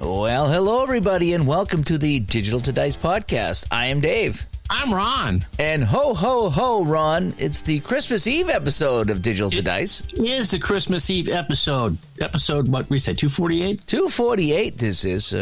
Well, hello, everybody, and welcome to the Digital to Dice podcast. I am Dave. I'm Ron. And ho, ho, ho, Ron, it's the Christmas Eve episode of Digital to Dice. It is the Christmas Eve episode. Episode, what we say, 248? 248, this is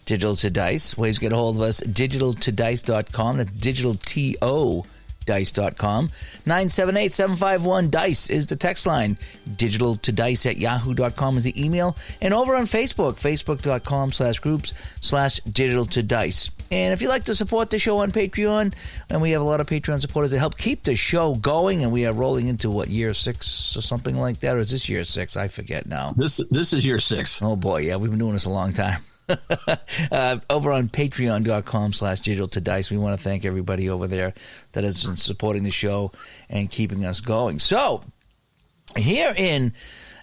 Digital to Dice. Ways to get a hold of us, digitaltodice.com. That's digital-to dice.com. 978-751-DICE is the text line. digitaltodice@yahoo.com is the email. And over on Facebook, facebook.com/groups/digitaltodice. And if you'd like to support the show on Patreon, and we have a lot of Patreon supporters that help keep the show going, and we are rolling into, what, year 6 or something like that? Or is this year 6? I forget now. This is year 6. Oh, boy, yeah, we've been doing this a long time. Over on patreon.com/digitaltodice. We want to thank everybody over there that has been supporting the show and keeping us going. So, here in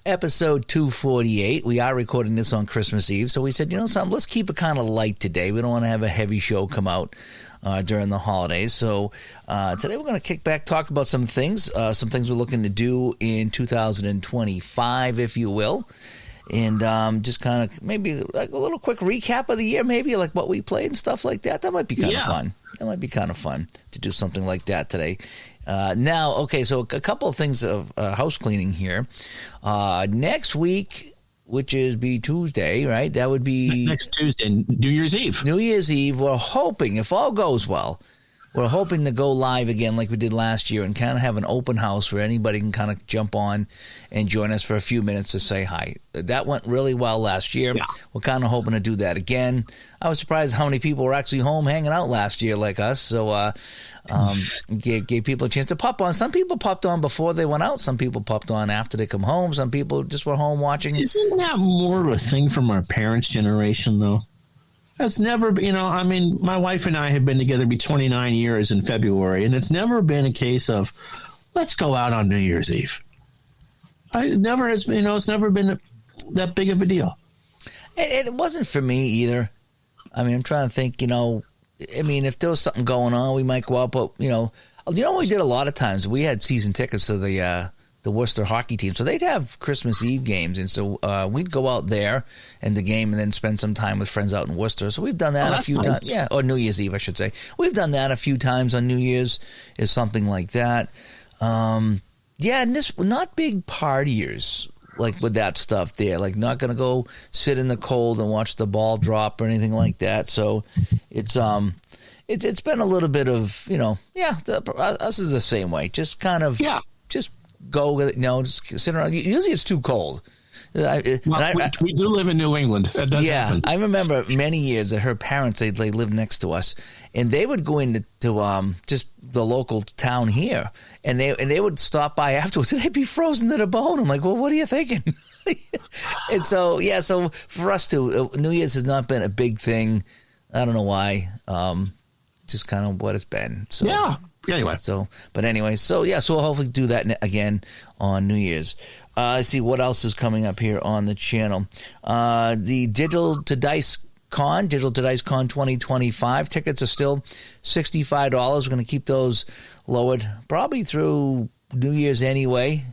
episode 248, we are recording this on Christmas Eve, so we said, you know something, let's keep it kind of light today. We don't want to have a heavy show come out during the holidays. So today we're going to kick back, talk about some things we're looking to do in 2025, if you will. And just kind of maybe like a little quick recap of the year, maybe like what we played and stuff like that. That might be kind of fun. That might be kind of fun to do something like that today. Now, okay, so a couple of things of house cleaning here. Next week, which is Tuesday, right? That would be next Tuesday, New Year's Eve. New Year's Eve. We're hoping, if all goes well, we're hoping to go live again like we did last year and kind of have an open house where anybody can kind of jump on and join us for a few minutes to say hi. That went really well last year. Yeah. We're kind of hoping to do that again. I was surprised how many people were actually home hanging out last year like us. So gave people a chance to pop on. Some people popped on before they went out. Some people popped on after they come home. Some people just were home watching. Isn't that more of a thing from our parents' generation, though? It's never, I mean, my wife and I have been together 29 years in February, and it's never been a case of, let's go out on New Year's Eve. It never has, it's never been that big of a deal. It wasn't for me either. I mean, I'm trying to think, if there was something going on, we might go out, but, what we did a lot of times? We had season tickets to the Worcester hockey team. So they'd have Christmas Eve games. And so we'd go out there and the game and then spend some time with friends out in Worcester. So we've done that a few times. Yeah, or New Year's Eve, I should say. We've done that a few times on New Year's, is something like that. And this, not big partiers, like with that stuff there. Like not going to go sit in the cold and watch the ball drop or anything like that. So it's been a little bit of, us is the same way. Just kind of, just go with it, just sit around. Usually it's too cold. We do live in New England. That does happen. I remember many years that her parents, they lived next to us, and they would go into just the local town here, and they would stop by afterwards, and they'd be frozen to the bone. I'm like, well, what are you thinking? And so, so for us too, New Year's has not been a big thing. I don't know why. Just kind of what it's been. So, yeah. Anyway. So we'll hopefully do that again on New Year's. Let's see what else is coming up here on the channel. The Digital to Dice Con 2025 tickets are still $65. We're going to keep those lowered probably through New Year's anyway.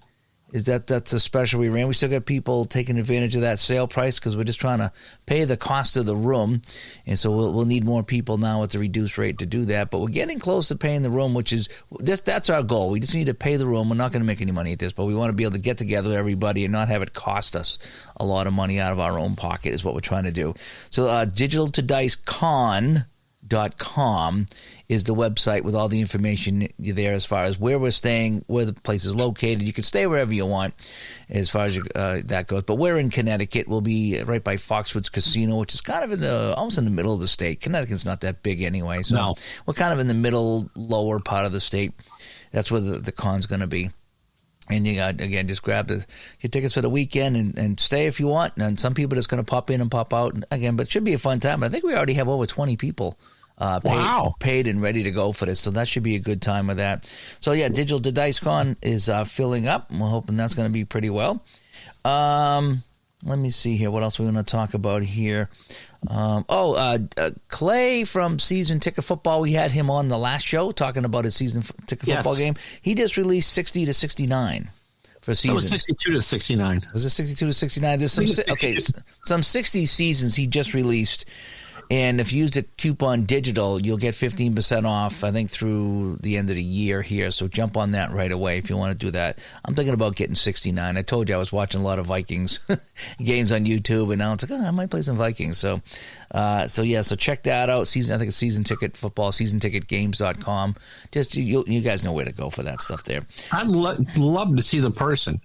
That's a special we ran. We still got people taking advantage of that sale price because we're just trying to pay the cost of the room, and so we'll need more people now at the reduced rate to do that. But we're getting close to paying the room, which is that's our goal. We just need to pay the room. We're not going to make any money at this, but we want to be able to get together with everybody and not have it cost us a lot of money out of our own pocket is what we're trying to do. So digitaltodicecon.com is the website with all the information there as far as where we're staying, where the place is located. You can stay wherever you want as far as that goes. But we're in Connecticut. We'll be right by Foxwoods Casino, which is kind of almost in the middle of the state. Connecticut's not that big anyway. So we're kind of in the middle, lower part of the state. That's where the con's going to be. And you again, just grab your tickets for the weekend and stay if you want. And some people are just going to pop in and pop out. And again, but it should be a fun time. I think we already have over 20 people paid and ready to go for this. So that should be a good time with that. So, Digital to Dice Con is filling up. We're hoping that's going to be pretty well. Let me see here. What else we want to talk about here? Clay from Season Ticket Football. We had him on the last show talking about his season ticket football game. He just released 60 to 69 for So it was seasons. 62 to 69. Was it 62 to 69? There's some I think it's okay, 62. some 60 seasons he just released. And if you use the coupon digital, you'll get 15% off, I think, through the end of the year here. So jump on that right away if you want to do that. I'm thinking about getting 69. I told you I was watching a lot of Vikings games on YouTube, and now it's like, I might play some Vikings. So check that out. I think it's season ticket football, seasonticketgames.com. Just you guys know where to go for that stuff there. I'd love to see the person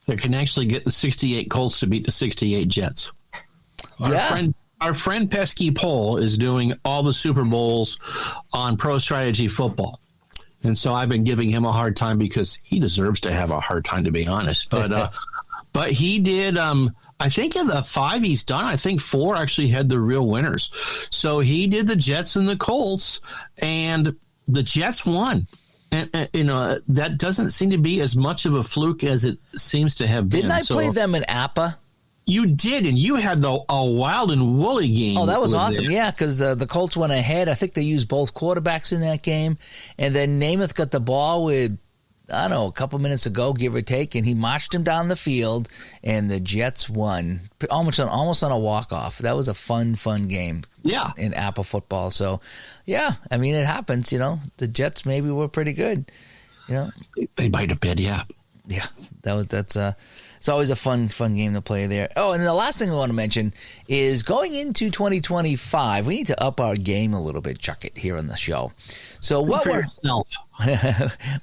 that can actually get the 68 Colts to beat the 68 Jets. Our friend Pesky Pole is doing all the Super Bowls on Pro Strategy Football. And so I've been giving him a hard time because he deserves to have a hard time, to be honest. But he did, I think in the 5 he's done, I think 4 actually had the real winners. So he did the Jets and the Colts, and the Jets won. And that doesn't seem to be as much of a fluke as it seems to have been. Didn't I play them in APA? You did, and you had a wild and woolly game. Oh, that was awesome. Yeah, because the Colts went ahead. I think they used both quarterbacks in that game. And then Namath got the ball with, I don't know, a couple minutes ago, give or take, and he marched him down the field, and the Jets won almost on a walk-off. That was a fun game in Apple football. So, yeah, I mean, it happens, The Jets maybe were pretty good, They might have been, yeah. Yeah, it's always a fun game to play there. Oh, and the last thing I want to mention is going into 2025, we need to up our game a little bit, Chuck it, here on the show. So what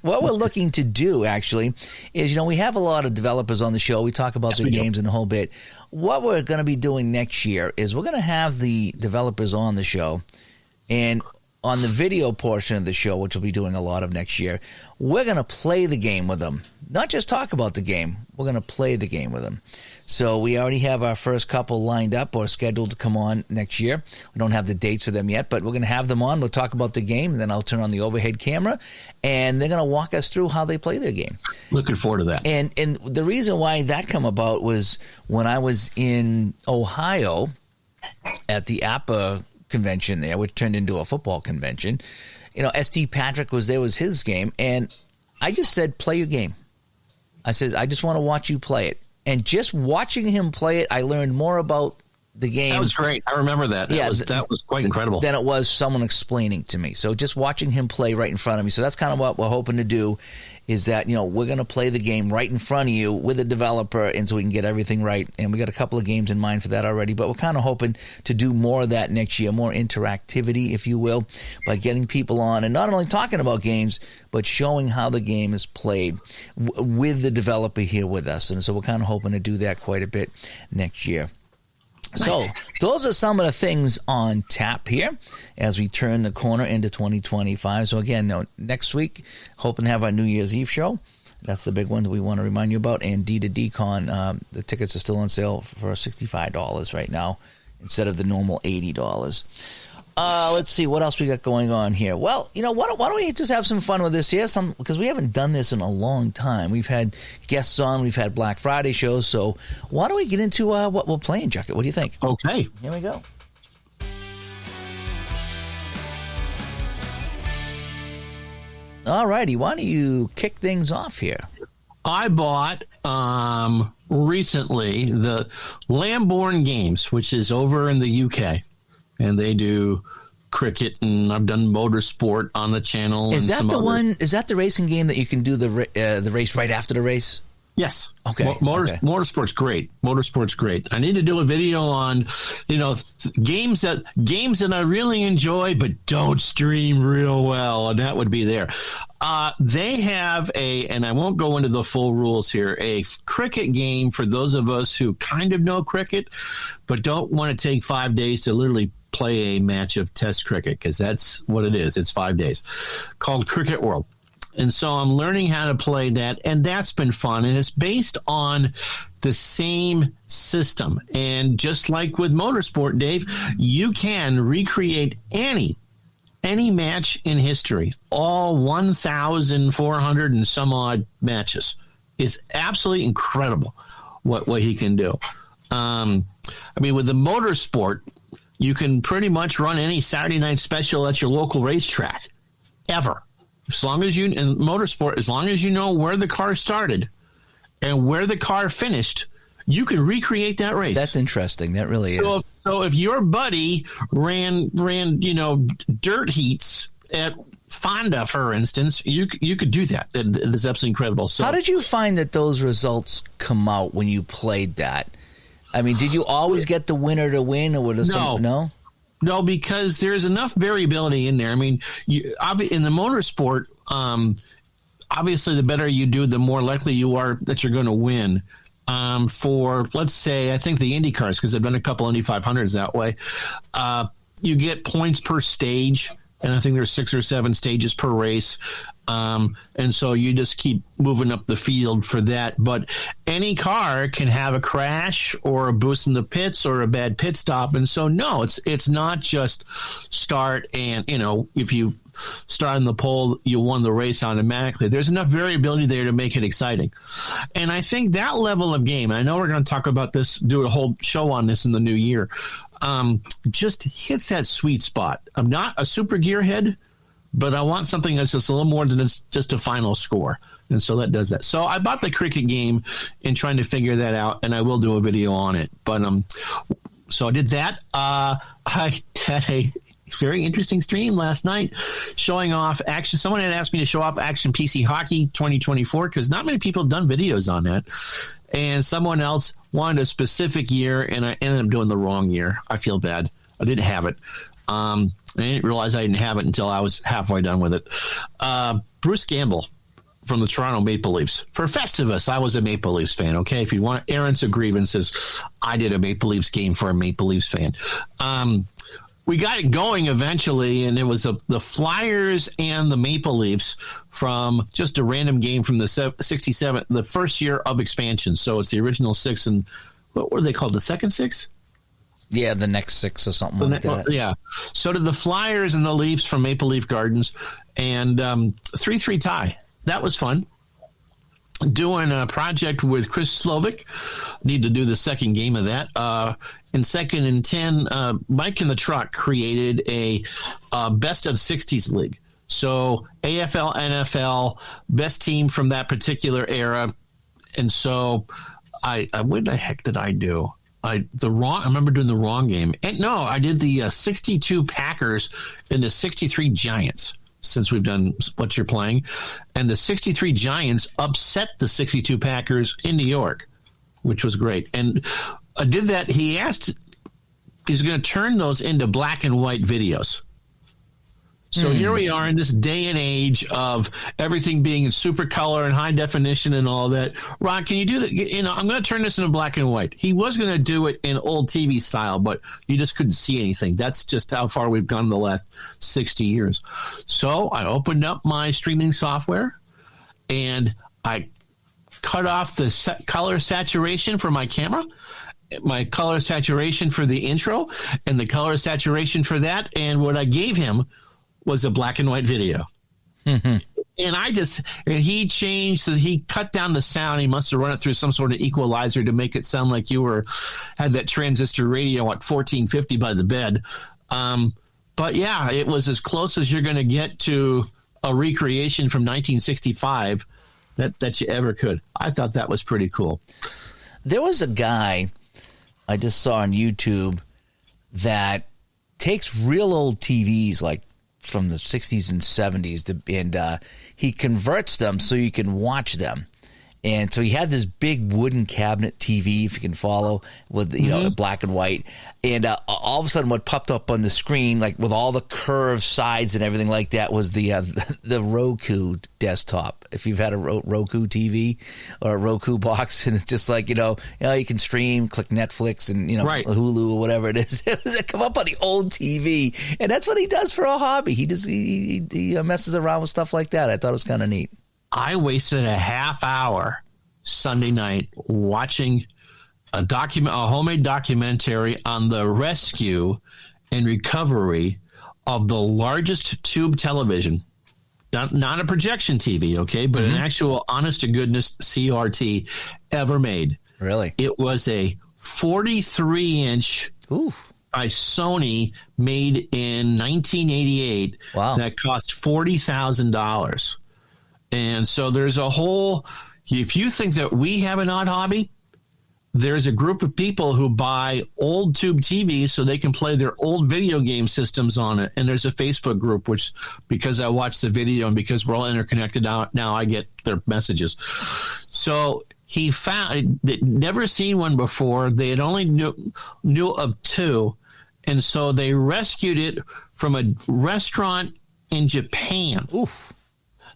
we're looking to do, actually, is, we have a lot of developers on the show. We talk about their games and the whole bit. What we're going to be doing next year is we're going to have the developers on the show, and on the video portion of the show, which we'll be doing a lot of next year, we're going to play the game with them. Not just talk about the game. We're going to play the game with them. So we already have our first couple lined up or scheduled to come on next year. We don't have the dates for them yet, but we're going to have them on. We'll talk about the game, and then I'll turn on the overhead camera, and they're going to walk us through how they play their game. Looking forward to that. And the reason why that come about was when I was in Ohio at the APA convention there, which turned into a football convention. St. Patrick was there, was his game, and I just said, play your game. I said, I just want to watch you play it. And just watching him play it, I learned more about the game. That was great. I remember that. That was quite incredible. Than it was someone explaining to me. So just watching him play right in front of me. So that's kind of what we're hoping to do, is that, we're going to play the game right in front of you with a developer, and so we can get everything right. And we got a couple of games in mind for that already, but we're kind of hoping to do more of that next year, more interactivity, if you will, by getting people on and not only talking about games, but showing how the game is played with the developer here with us. And so we're kind of hoping to do that quite a bit next year. So those are some of the things on tap here as we turn the corner into 2025. So again, next week, hoping to have our New Year's Eve show. That's the big one that we want to remind you about. And D2D Con, the tickets are still on sale for $65 right now instead of the normal $80. Let's see what else we got going on here. Well, why don't we just have some fun with this here? Because we haven't done this in a long time. We've had guests on, we've had Black Friday shows. So why don't we get into what we're playing, Jucket? What do you think? Okay, here we go. All righty, why don't you kick things off here? I bought recently the Lamborn Games, which is over in the UK. And they do cricket, and I've done motorsport on the channel. Is that the one? Is that the racing game that you can do the race right after the race? Yes. Okay. Motorsport's great. Motorsport's great. I need to do a video on, games that I really enjoy but don't stream real well, and that would be there. They have and I won't go into the full rules here, a cricket game for those of us who kind of know cricket but don't want to take 5 days to literally play a match of test cricket, because that's what it is. It's 5 days, called Cricket World. And so I'm learning how to play that, and that's been fun. And it's based on the same system. And just like with motorsport, Dave, you can recreate any match in history, all 1,400 and some odd matches. It's absolutely incredible what he can do. With the motorsport, you can pretty much run any Saturday night special at your local racetrack, ever. In motorsport, as long as you know where the car started and where the car finished, you can recreate that race. That's interesting. That really is. So if your buddy ran dirt heats at Fonda, for instance, you could do that. It is absolutely incredible. So how did you find that those results come out when you played that? I mean, did you always get the winner to win, or was no? No, because there's enough variability in there. I mean, in the motorsport, obviously, the better you do, the more likely you are that you're going to win. For, let's say, I think the Indy cars, because I've done a couple Indy 500s that way, you get points per stage, and I think there's 6 or 7 stages per race. And so you just keep moving up the field for that. But any car can have a crash or a boost in the pits or a bad pit stop. And so, no, it's not just start and, if you start on the pole, you won the race automatically. There's enough variability there to make it exciting. And I think that level of game, I know we're going to talk about this, do a whole show on this in the new year, just hits that sweet spot. I'm not a super gearhead, but I want something that's just a little more than just a final score. And so that does that. So I bought the cricket game and trying to figure that out, and I will do a video on it. But so I did that. I had a very interesting stream last night showing off action. Someone had asked me to show off Action PC Hockey 2024 because not many people have done videos on that. And someone else wanted a specific year, and I ended up doing the wrong year. I feel bad. I didn't have it. I didn't realize I didn't have it until I was halfway done with it. Bruce Gamble from the Toronto Maple Leafs. For Festivus, I was a Maple Leafs fan, okay? If you want errands or grievances, I did a Maple Leafs game for a Maple Leafs fan. We got it going eventually, and it was the Flyers and the Maple Leafs from just a random game from the 67, the first year of expansion. So it's the original 6, and what were they called, the second 6? Yeah, the next 6 or something like that. Yeah. So did the Flyers and the Leafs from Maple Leaf Gardens, and 3-3 tie. That was fun. Doing a project with Chris Slovic. Need to do the second game of that. In 2nd and 10, Mike in the Truck created a best of 60s league. So AFL, NFL, best team from that particular era. And so what the heck did I do? I remember doing the wrong game. And no, I did the 62 Packers and the 63 Giants, since we've done what you're playing. And the 63 Giants upset the 62 Packers in New York, which was great. And I did that. He's going to turn those into black and white videos. So here we are in this day and age of everything being in super color and high definition and all that. Ron, can you do that? I'm going to turn this into black and white. He was going to do it in old TV style, but you just couldn't see anything. That's just how far we've gone in the last 60 years. So I opened up my streaming software and I cut off the color saturation for my camera, my color saturation for the intro, and the color saturation for that. And what I gave him was a black and white video. Mm-hmm. And he cut down the sound. He must have run it through some sort of equalizer to make it sound like you had that transistor radio at 1450 by the bed. But yeah, it was as close as you're going to get to a recreation from 1965 that you ever could. I thought that was pretty cool. There was a guy I just saw on YouTube that takes real old TVs, like from the 60s and 70s, and he converts them so you can watch them. And so he had this big wooden cabinet TV, if you can follow, with black and white. And all of a sudden, what popped up on the screen, like with all the curved sides and everything like that, was the Roku desktop. If you've had a Roku TV or a Roku box, and it's just like you can stream, click Netflix, and right. Hulu or whatever it is. It come up on the old TV, and that's what he does for a hobby. He messes around with stuff like that. I thought it was kind of neat. I wasted a half hour Sunday night watching a homemade documentary on the rescue and recovery of the largest tube television, not a projection TV, okay, but an actual honest-to-goodness CRT ever made. Really? It was a 43-inch by Sony made in 1988 that cost $40,000. And so there's a whole if you think that we have an odd hobby, there's a group of people who buy old tube TVs so they can play their old video game systems on it. And there's a Facebook group, which, because I watched the video and because we're all interconnected now I get their messages. So he found, they'd never seen one before. They had only knew of two. And so they rescued it from a restaurant in Japan. Oof.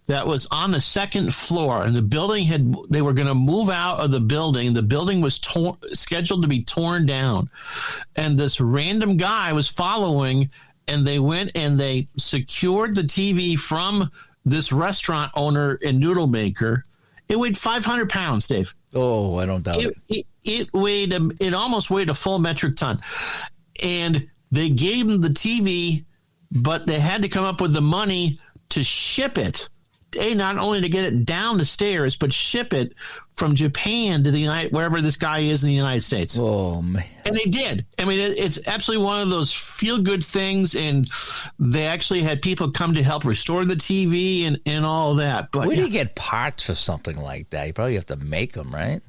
That was on the second floor, and the building they were going to move out of the building. The building was scheduled to be torn down, and this random guy was following, and they went and they secured the TV from this restaurant owner and noodle maker. It weighed 500 pounds, Dave. Oh, I don't doubt it. It almost weighed a full metric ton, and they gave him the TV, but they had to come up with the money to ship it. Not only to get it down the stairs, but ship it from Japan to wherever this guy is in the United States. Oh, man. And they did. I mean, it's absolutely one of those feel-good things, and they actually had people come to help restore the TV and all of that. But where do you get parts for something like that? You probably have to make them, right?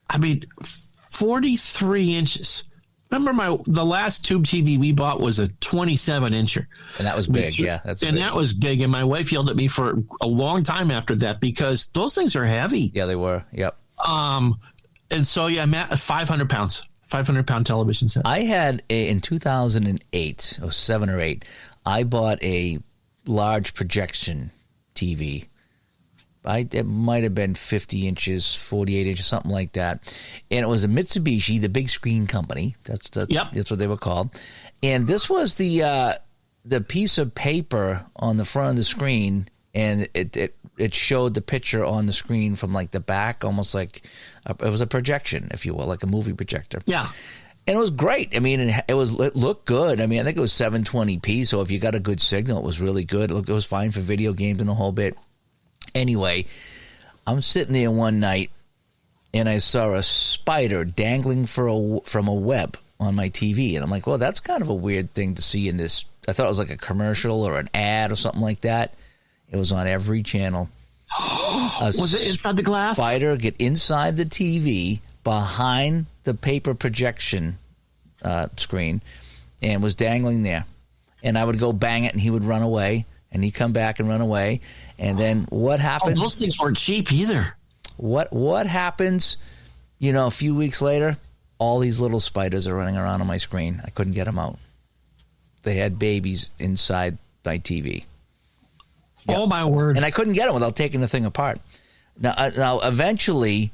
I mean, 43 inches. Remember the last tube TV we bought was a 27-incher. And that was big, yeah. That was big, and my wife yelled at me for a long time after that because those things are heavy. Yeah, they were, yep. And so, yeah, I'm at 500 pounds, 500-pound television set. I had, in 2008, or 7 or 8, I bought a large projection TV. It might have been 50 inches, 48 inches, something like that. And it was a Mitsubishi, the big screen company. That's what they were called. And this was the piece of paper on the front of the screen, and it showed the picture on the screen from like the back, almost like it was a projection, if you will, like a movie projector. Yeah. And it was great. I mean, it looked good. I mean, I think it was 720p, so if you got a good signal, it was really good. It was fine for video games and the whole bit. Anyway, I'm sitting there one night, and I saw a spider dangling from a web on my TV. And I'm like, well, that's kind of a weird thing to see in this. I thought it was like a commercial or an ad or something like that. It was on every channel. Was it inside the glass? Spider get inside the TV behind the paper projection screen and was dangling there. And I would go bang it, and he would run away. And he'd come back and run away. And then what happens? Oh, those things weren't cheap either. What happens, a few weeks later, all these little spiders are running around on my screen. I couldn't get them out. They had babies inside my TV. Yep. Oh, my word. And I couldn't get them without taking the thing apart. Now eventually,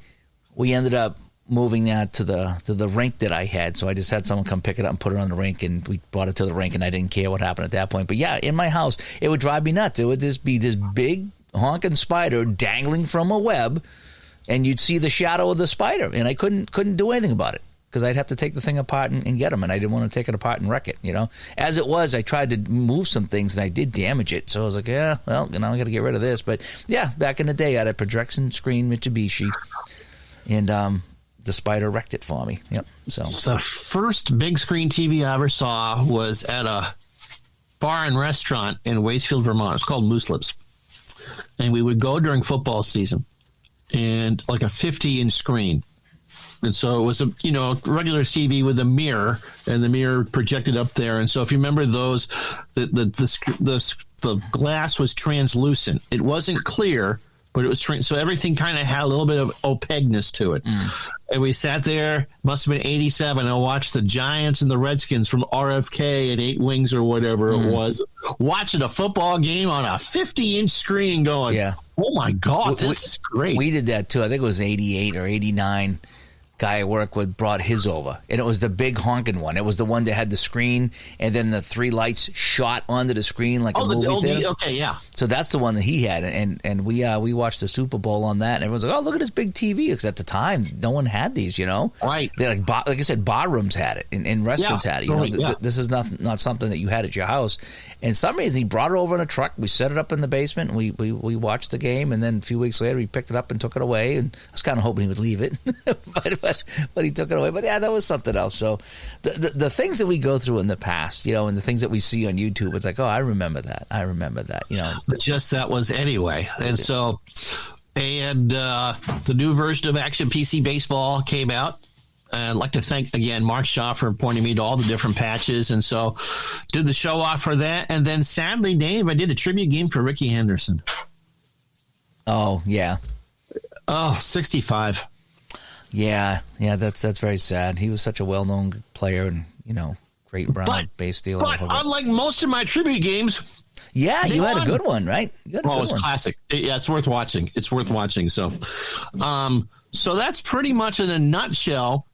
we ended up moving that to the rink that I had. So I just had someone come pick it up and put it on the rink, and we brought it to the rink, and I didn't care what happened at that point. But yeah, in my house, it would drive me nuts. It would just be this big honking spider dangling from a web, and you'd see the shadow of the spider, and I couldn't do anything about it because I'd have to take the thing apart and get them, and I didn't want to take it apart and wreck it, As it was, I tried to move some things, and I did damage it. So I was like, yeah, well, I got to get rid of this. But yeah, back in the day, I had a projection screen Mitsubishi, and the spider wrecked it for me. Yep. So the first big screen TV I ever saw was at a bar and restaurant in Waitsfield, Vermont. It's called Moose Lips. And we would go during football season, and like a 50-inch screen. And so it was a regular TV with a mirror, and the mirror projected up there. And so if you remember those, the glass was translucent. It wasn't clear, but it was so everything kind of had a little bit of opaqueness to it. And we sat there, must have been 87, and watched the Giants and the Redskins from RFK at 8 Wings or whatever it was, watching a football game on a 50-inch screen going, yeah. Oh, my God, this is great. We did that, too. I think it was 88 or 89. Guy I work with brought his over, and it was the big honking one. It was the one that had the screen, and then the 3 lights shot onto the screen like a movie theater. Okay, yeah. So that's the one that he had, and we watched the Super Bowl on that, and everyone's like, "Oh, look at this big TV!" Because at the time, no one had these, Right. They're like I said, bar rooms had it, and restaurants had it. This is not something that you had at your house. And some reason he brought it over in a truck. We set it up in the basement, and we watched the game, and then a few weeks later, he picked it up and took it away. And I was kind of hoping he would leave it, but he took it away. But yeah, that was something else. So the things that we go through in the past, and the things that we see on YouTube, it's like, oh, I remember that. But just that was anyway. And so And the new version of Action PC Baseball came out. I'd like to thank, again, Mark Shaw for pointing me to all the different patches. And so did the show off for that. And then sadly, Dave, I did a tribute game for Ricky Henderson. Oh, yeah. Oh, 65. Yeah, that's very sad. He was such a well-known player and, great Brown base dealer. But unlike most of my tribute games, yeah, you had a good one, right? It was classic. Yeah, it's worth watching. It's worth watching. So, so that's pretty much in a nutshell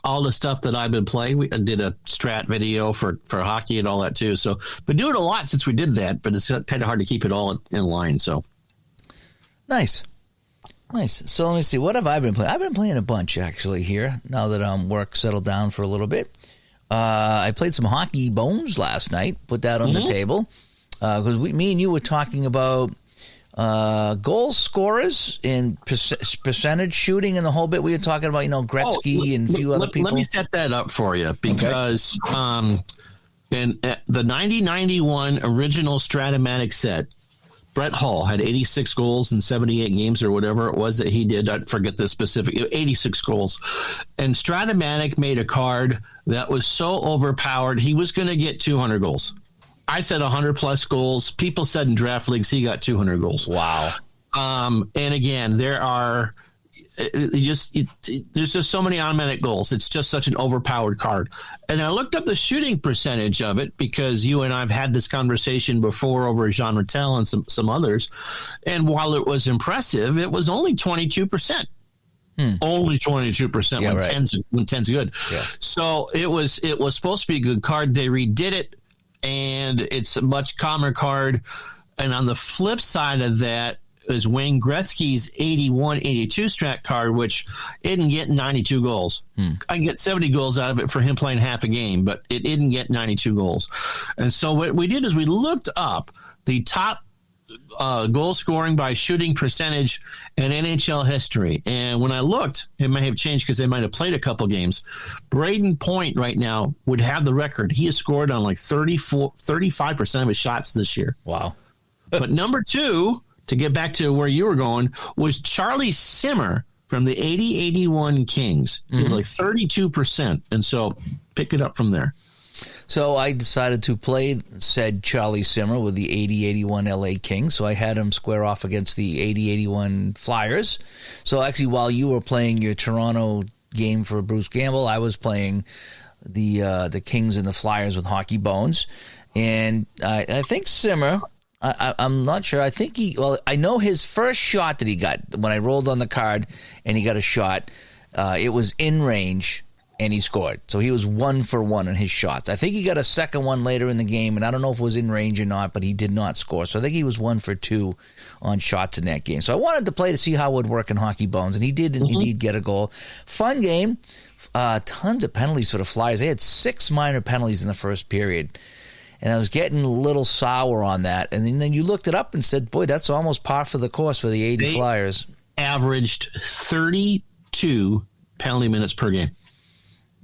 all the stuff that I've been playing. We did a strat video for hockey and all that too. So, been doing a lot since we did that, but it's kind of hard to keep it all in line. So, nice. So let me see. What have I been playing? I've been playing a bunch actually here. Now that work settled down for a little bit, I played some Hockey Bones last night. Put that on the table because me and you were talking about goal scorers and percentage shooting and the whole bit. We were talking about Gretzky and a few other people. Let me set that up for you because in the 90-91 original Stratomatic set, Brett Hull had 86 goals in 78 games or whatever it was that he did. I forget the specific, 86 goals. And Stratomatic made a card that was so overpowered, he was going to get 200 goals. I said 100 plus goals. People said in draft leagues he got 200 goals. Wow. And again, there's just so many automatic goals. It's just such an overpowered card. And I looked up the shooting percentage of it because you and I have had this conversation before over Jean Rattel and some others. And while it was impressive, it was only 22%. Only 22% yeah, when 10's good. Yeah. So it was supposed to be a good card. They redid it, and it's a much calmer card. And on the flip side of that is Wayne Gretzky's 81-82 strat card, which it didn't get 92 goals. I can get 70 goals out of it for him playing half a game, but it didn't get 92 goals. And so what we did is we looked up the top goal scoring by shooting percentage in NHL history. And when I looked, it may have changed because they might have played a couple games. Braden Point right now would have the record. He has scored on like 35% of his shots this year. Wow. But number two, to get back to where you were going, was Charlie Simmer from the 80-81 Kings. It was like 32%. And so pick it up from there. So I decided to play said Charlie Simmer with the 80-81 LA Kings. So I had him square off against the 80-81 Flyers. So actually, while you were playing your Toronto game for Bruce Gamble, I was playing the Kings and the Flyers with Hockey Bones. And I think Simmer, I'm not sure. I think I know his first shot that he got when I rolled on the card and he got a shot. It was in range and he scored. So he was 1 for 1 on his shots. I think he got a second one later in the game, and I don't know if it was in range or not, but he did not score. So I think he was 1 for 2 on shots in that game. So I wanted to play to see how it would work in Hockey Bones, and he did indeed get a goal. Fun game. Tons of penalties for the Flyers. They had 6 minor penalties in the first period. And I was getting a little sour on that. And then you looked it up and said, boy, that's almost par for the course for the 80 Flyers. Averaged 32 penalty minutes per game.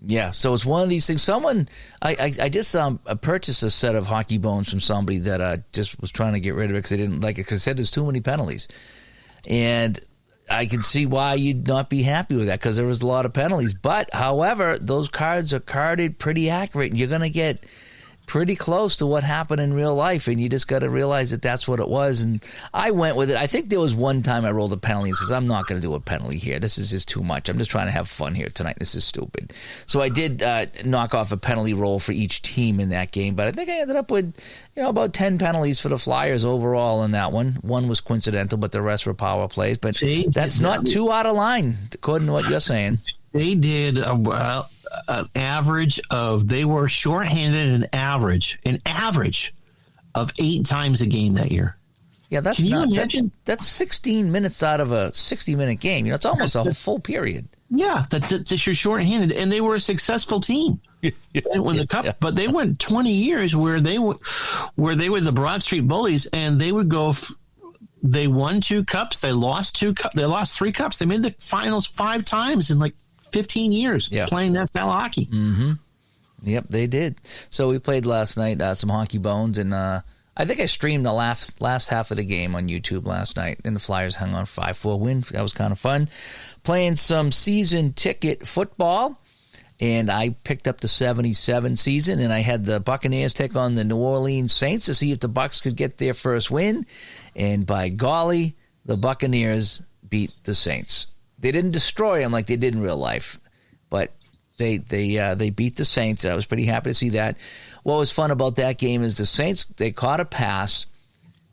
Yeah, so it's one of these things. I just purchased a set of Hockey Bones from somebody that just was trying to get rid of it because they didn't like it because it said there's too many penalties. And I can see why you'd not be happy with that because there was a lot of penalties. But, however, those cards are carded pretty accurate. And you're going to get pretty close to what happened in real life, and you just got to realize that that's what it was. And I went with it. I think there was one time I rolled a penalty and says, I'm not going to do a penalty here. This is just too much. I'm just trying to have fun here tonight. This is stupid. So I did knock off a penalty roll for each team in that game, but I think I ended up with about 10 penalties for the Flyers overall in that one. One was coincidental, but the rest were power plays. But that's not too out of line, according to what you're saying. They did an average of, they were shorthanded an average of 8 times a game that year. Yeah, that's Can you nuts. imagine? That's 16 minutes out of a 60-minute game. It's almost a full period. Yeah, that's you're shorthanded, and they were a successful team. When the cup, but they went 20 years where they were the Broad Street Bullies, and they would go. They won 2 cups. They lost 2 cups. They lost 3 cups. They made the finals 5 times in like 15 years playing that style of hockey. Mm-hmm. Yep, they did. So we played last night some Hockey Bones, and I think I streamed the last half of the game on YouTube last night, and the Flyers hung on 5-4 win. That was kind of fun. Playing some season ticket football, and I picked up the 77 season, and I had the Buccaneers take on the New Orleans Saints to see if the Bucs could get their first win. And by golly, the Buccaneers beat the Saints. They didn't destroy them like they did in real life, but they beat the Saints. I was pretty happy to see that. What was fun about that game is the Saints, they caught a pass,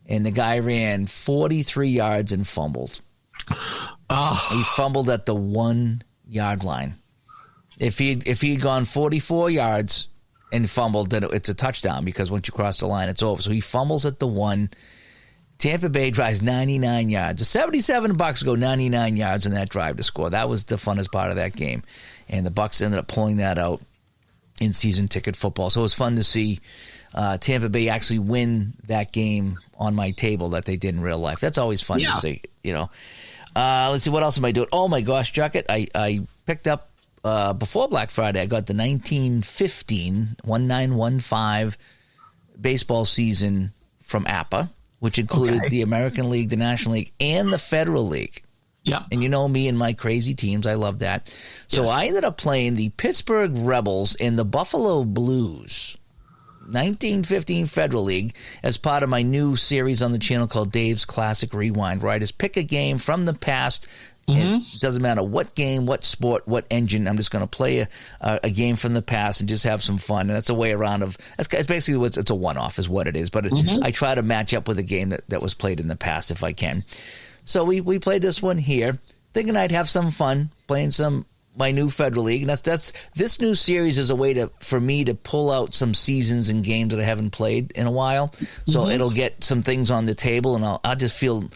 and the guy ran 43 yards and fumbled. Oh. He fumbled at the 1 yard line. If he had gone 44 yards and fumbled, then it's a touchdown, because once you cross the line, it's over. So he fumbles at the 1. Tampa Bay drives 99 yards. The 77 Bucs go 99 yards in that drive to score. That was the funnest part of that game. And the Bucs ended up pulling that out in season ticket football. So it was fun to see Tampa Bay actually win that game on my table that they did in real life. That's always fun to see, you know. Let's see, what else am I doing? Oh, my gosh, Jucket, I picked up, before Black Friday, I got the 1915 baseball season from APA, which included the American League, the National League, and the Federal League. Yeah. And you know me and my crazy teams. I love that. So I ended up playing the Pittsburgh Rebels and the Buffalo Blues, 1915 Federal League, as part of my new series on the channel called Dave's Classic Rewind, where I just pick a game from the past. And it doesn't matter what game, what sport, what engine. I'm just going to play a game from the past and just have some fun. And that's a way around of – it's basically it's a one-off is what it is. But I try to match up with a game that was played in the past if I can. So we played this one here, thinking I'd have some fun playing my new Federal League. And that's this new series is a way for me to pull out some seasons and games that I haven't played in a while. So it'll get some things on the table, and I'll just feel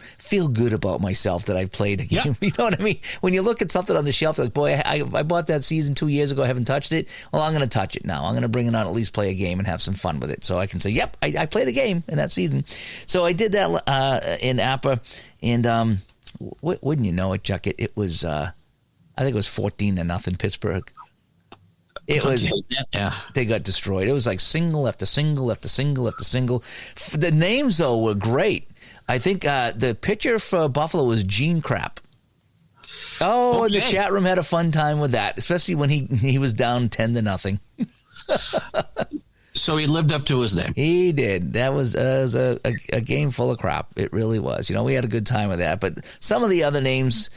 good about myself that I've played a game. Yep. You know what I mean? When you look at something on the shelf, you're like, boy, I bought that season 2 years ago, I haven't touched it. Well, I'm going to touch it now. I'm going to bring it on, at least play a game and have some fun with it. So I can say, yep, I played a game in that season. So I did that in APA, and wouldn't you know it, Jucket, it was I think it was 14-0 Pittsburgh. It was, they got destroyed. It was like single after single after single after single. The names, though, were great. I think the pitcher for Buffalo was Gene Crap. Oh, and the chat room had a fun time with that, especially when he was down 10-0. So he lived up to his name. He did. That was a game full of crap. It really was. You know, we had a good time with that. But some of the other names,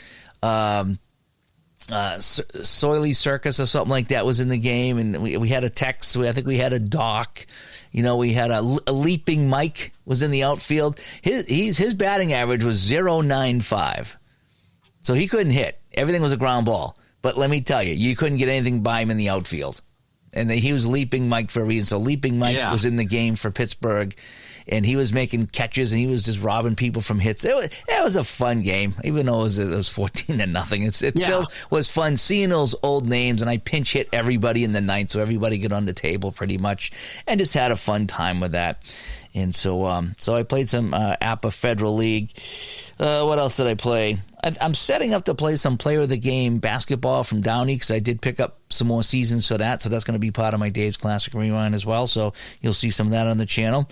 Soily Circus or something like that was in the game, and we had a Tex. I think we had a Doc. You know, we had a Leaping Mike was in the outfield. His batting average was .095, so he couldn't hit. Everything was a ground ball. But let me tell you, you couldn't get anything by him in the outfield. And he was Leaping Mike for a reason. So Leaping Mike was in the game for Pittsburgh, and he was making catches, and he was just robbing people from hits. It was a fun game, even though it was 14-0. It still was fun seeing those old names, and I pinch hit everybody in the ninth, so everybody got on the table pretty much, and just had a fun time with that. And so I played some APA Federal League. What else did I play? I'm setting up to play some Player of the Game basketball from Downey, because I did pick up some more seasons for that, so that's going to be part of my Dave's Classic Rewind as well, so you'll see some of that on the channel.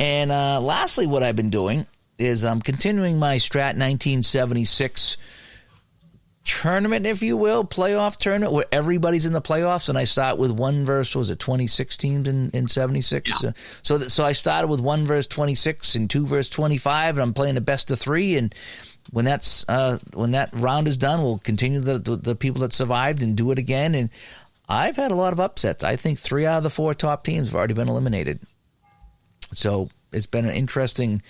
And lastly, what I've been doing is I'm continuing my Strat 1976 tournament, if you will, playoff tournament, where everybody's in the playoffs, and I start with 1 verse, what was it, 26 teams in 76? Yeah. So I started with 1 verse 26 and 2 verse 25, and I'm playing the best of 3, and when that round is done, we'll continue the people that survived and do it again. And I've had a lot of upsets. I think 3 out of the 4 top teams have already been eliminated. So it's been an interesting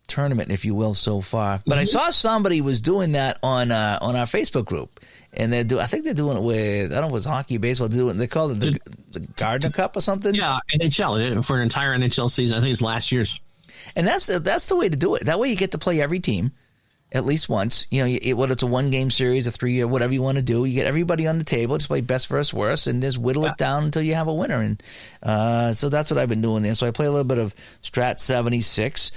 tournament, if you will, so far. But I saw somebody was doing that on our Facebook group, and I think they're doing it with, I don't know if it was hockey, baseball. They call it the Gardner Cup or something. Yeah, NHL for an entire NHL season. I think it's last year's. And that's the way to do it. That way you get to play every team at least once. You know, whether it's a 1-game series, a 3-year, whatever you want to do, you get everybody on the table, just play best versus worst, and just whittle it down until you have a winner. And so that's what I've been doing there. So I play a little bit of Strat 76.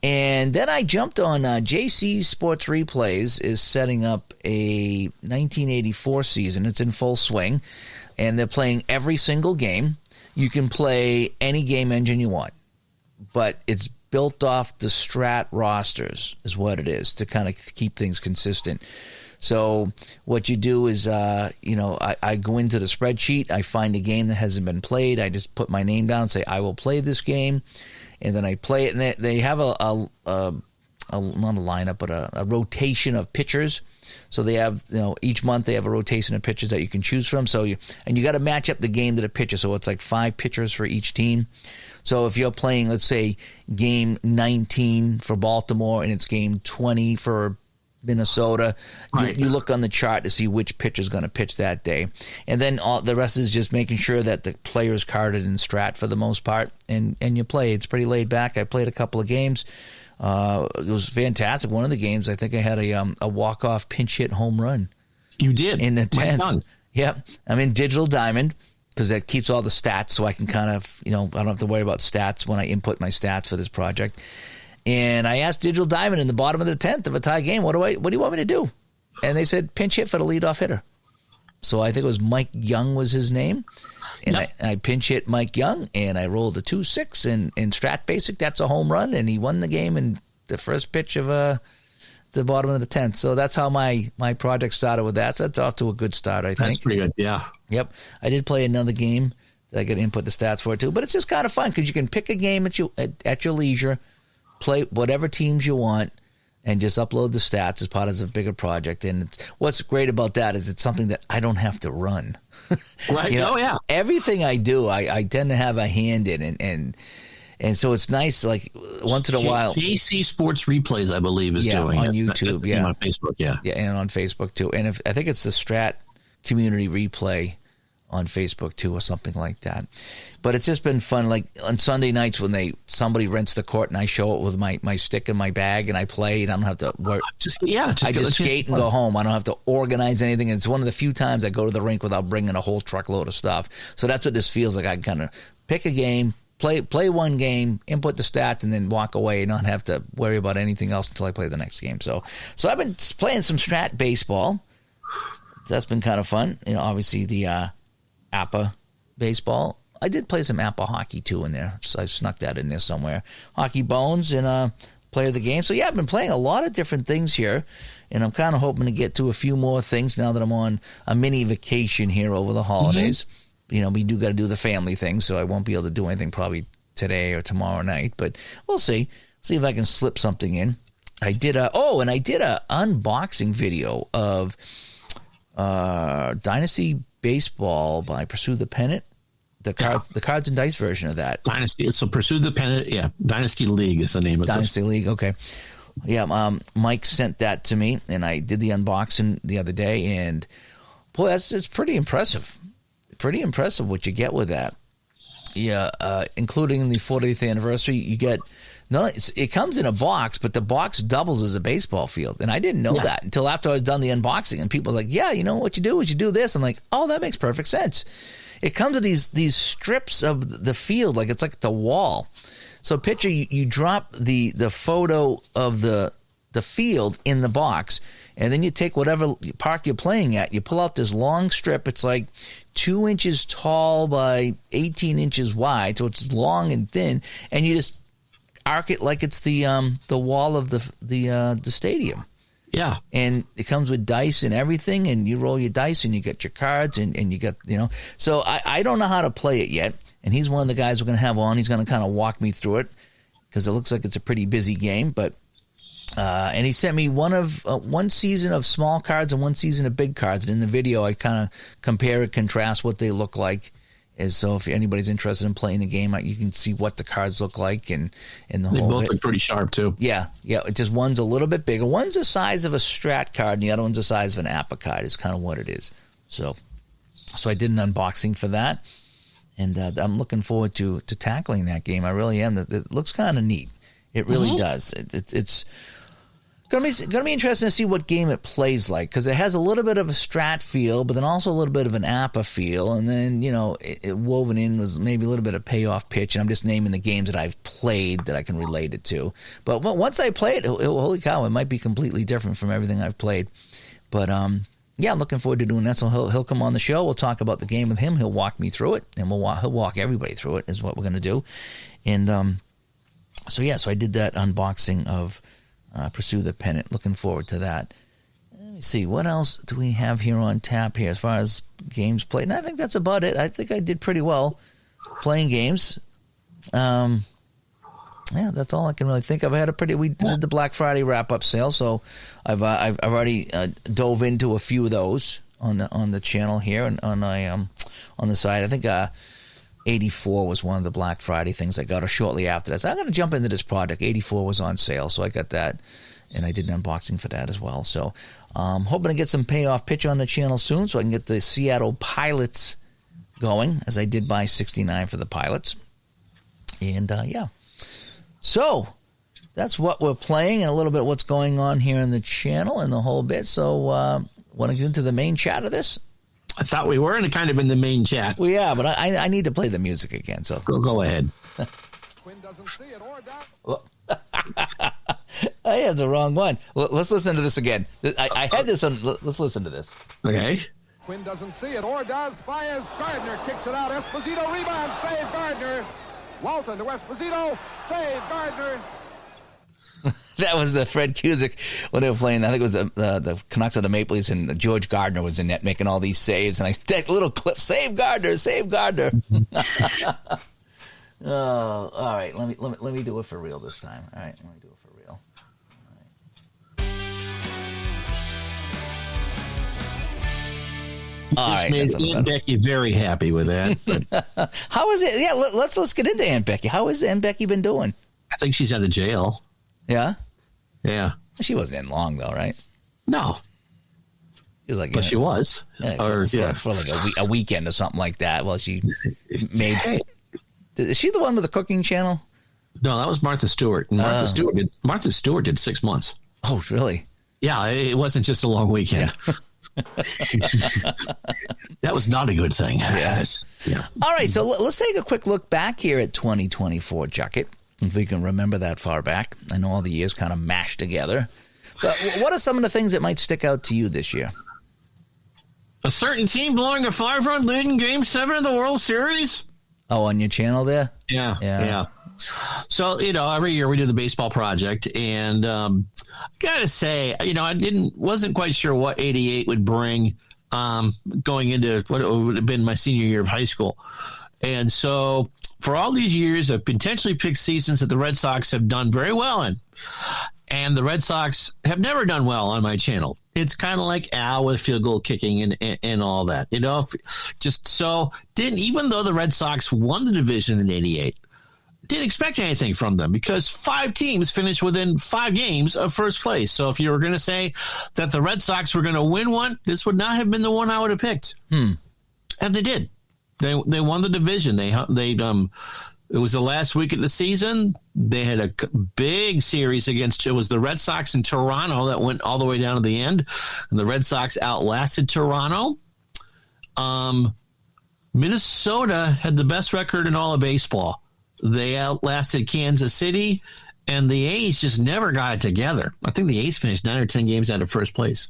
And then I jumped on JC Sports Replays is setting up a 1984 season. It's in full swing, and they're playing every single game. you can play any game engine you want, but it's built off the Strat rosters is what it is to kind of keep things consistent. So what you do is, I go into the spreadsheet, I find a game that hasn't been played, I just put my name down and say, I will play this game, and then I play it, and they have not a lineup, but a rotation of pitchers. So they have, each month they have a rotation of pitchers that you can choose from. So you got to match up the game to the pitcher. So it's like 5 pitchers for each team. So if you're playing, let's say, game 19 for Baltimore and it's game 20 for Minnesota, right, you look on the chart to see which pitcher's going to pitch that day. And then the rest is just making sure that the player's carded in Strat for the most part, and you play. It's pretty laid back. I played a couple of games. It was fantastic. One of the games, I think I had a walk-off pinch hit home run. You did? In the 10th. Yep. I'm in Digital Diamond because that keeps all the stats, so I can kind of, I don't have to worry about stats when I input my stats for this project. And I asked Digital Diamond in the bottom of the 10th of a tie game, what do you want me to do? And they said pinch hit for the leadoff hitter. So I think it was Mike Young was his name. And yep. I pinch hit Mike Young, and I rolled a 2-6 in Strat Basic. That's a home run, and he won the game in the first pitch of the bottom of the 10th. So that's how my project started with that. So that's off to a good start, I think. That's pretty good, yeah. Yep. I did play another game that I could input the stats for, too. But it's just kind of fun because you can pick a game at your leisure, play whatever teams you want, and just upload the stats as part of a bigger project. And what's great about that is it's something that I don't have to run. Right. Oh, yeah. Everything I do, I tend to have a hand in. And so it's nice, like, once in a while. JC Sports Replays, I believe, is doing on it. YouTube. That's on Facebook, yeah. Yeah, and on Facebook, too. And I think it's the Strat Community Replay on Facebook, too, or something like that. But it's just been fun. Like on Sunday nights when somebody rents the court and I show it with my stick in my bag and I play and I don't have to work. I just skate and go home. I don't have to organize anything. It's one of the few times I go to the rink without bringing a whole truckload of stuff. So that's what this feels like. I can kind of pick a game, play one game, input the stats, and then walk away and not have to worry about anything else until I play the next game. So I've been playing some Strat baseball. That's been kind of fun. Obviously the APA baseball. I did play some APA hockey, too, in there. So I snuck that in there somewhere. Hockey Bones and Player of the Game. So, yeah, I've been playing a lot of different things here, and I'm kind of hoping to get to a few more things now that I'm on a mini vacation here over the holidays. Mm-hmm. We do got to do the family thing, so I won't be able to do anything probably today or tomorrow night, but we'll see. See if I can slip something in. I did a unboxing video of Dynasty Baseball by Pursue the Pennant. The cards and dice version of that. Dynasty. So Pursue the Pennant. Yeah. Dynasty League is the name of it. Dynasty League. Okay. Yeah. Mike sent that to me, and I did the unboxing the other day, and boy, it's pretty impressive. Pretty impressive what you get with that. Yeah. Including the 40th anniversary, you get. It comes in a box, but the box doubles as a baseball field. And I didn't know that until after I was done the unboxing. And people were like, yeah, what you do is you do this. I'm like, oh, that makes perfect sense. It comes with these strips of the field, like it's like the wall. So picture you drop the photo of the field in the box, and then you take whatever park you're playing at. You pull out this long strip. It's like 2 inches tall by 18 inches wide. So it's long and thin. And you just arc it like it's the wall of the stadium. Yeah. And it comes with dice and everything, and you roll your dice and you get your cards and you get, So I don't know how to play it yet, and he's one of the guys we're going to have on. He's going to kind of walk me through it because it looks like it's a pretty busy game. But and he sent me one season of small cards and one season of big cards. And in the video, I kind of compare and contrast what they look like. So if anybody's interested in playing the game, you can see what the cards look like and the whole. They both look pretty sharp too. Yeah. It just one's a little bit bigger. One's the size of a Strat card, and the other one's the size of an APA card. Is kind of what it is. So I did an unboxing for that, and I'm looking forward to tackling that game. I really am. It looks kind of neat. It really does. It's going to be interesting to see what game it plays like, because it has a little bit of a Strat feel, but then also a little bit of an APA feel, and then it woven in was maybe a little bit of payoff pitch. And I'm just naming the games that I've played that I can relate it to. But once I play it, holy cow, it might be completely different from everything I've played. But yeah, I'm looking forward to doing that. So he'll come on the show. We'll talk about the game with him. He'll walk me through it, and he'll walk everybody through it. Is what we're going to do. And so I did that unboxing of Pursue the Pennant. Looking forward to that. Let me see, what else do we have here on tap here as far as games played? And I think that's about it. I think I did pretty well playing games. Yeah, that's all I can really think of. We did the Black Friday wrap-up sale, so I've already dove into a few of those on the channel here and on the side. I think 84 was one of the Black Friday things I got, or shortly after that. So I'm going to jump into this product. 84 was on sale, so I got that, and I did an unboxing for that as well. So hoping to get some payoff pitch on the channel soon so I can get the Seattle Pilots going, as I did buy 69 for the Pilots. And, yeah. So that's what we're playing and a little bit what's going on here in the channel and the whole bit. So want to get into the main chat of this? I thought we were kind of in the main chat. Well, yeah, but I need to play the music again. So go ahead. Quinn doesn't see it or down. I have the wrong one. Let's listen to this again. I had this on. Let's listen to this. Okay. Quinn doesn't see it or does. Baez, Gardner kicks it out. Esposito rebound, save Gardner. Walton to Esposito, save Gardner. That was the Fred Cusick when they were playing. I think it was the Canucks of the Maple Leafs, and George Gardner was in net making all these saves. And I that little clip, save Gardner, save Gardner. Oh, all right. Let me do it for real this time. All right, let me do it for real. All right. This made Aunt Becky very happy with that. How is it? Yeah, let's get into Aunt Becky. How has Aunt Becky been doing? I think she's out of jail. Yeah? Yeah. She wasn't in long, though, right? No. She was like, but she was. Yeah, for like a weekend or something like that. Well, she made... Hey. Is she the one with the cooking channel? No, that was Martha Stewart. Martha Stewart did 6 months. Oh, really? Yeah, it wasn't just a long weekend. Yeah. That was not a good thing. Yes. Yeah. All right, so let's take a quick look back here at 2024, Jucket. If we can remember that far back. I know all the years kind of mashed together. But what are some of the things that might stick out to you this year? A certain team blowing a 5-run lead in Game 7 of the World Series. Oh, on your channel there? Yeah. So, every year we do the baseball project, and gotta say, I wasn't quite sure what 88 would bring going into what it would have been my senior year of high school. And so for all these years, I've intentionally picked seasons that the Red Sox have done very well in. And the Red Sox have never done well on my channel. It's kind of like Al with field goal kicking and all that. Even though the Red Sox won the division in 88, didn't expect anything from them because 5 teams finished within 5 games of first place. So if you were going to say that the Red Sox were going to win one, this would not have been the one I would have picked. And they did. They won the division. It was the last week of the season. They had a big series it was the Red Sox in Toronto that went all the way down to the end. And the Red Sox outlasted Toronto. Minnesota had the best record in all of baseball. They outlasted Kansas City, and the A's just never got it together. I think the A's finished 9 or 10 games out of first place.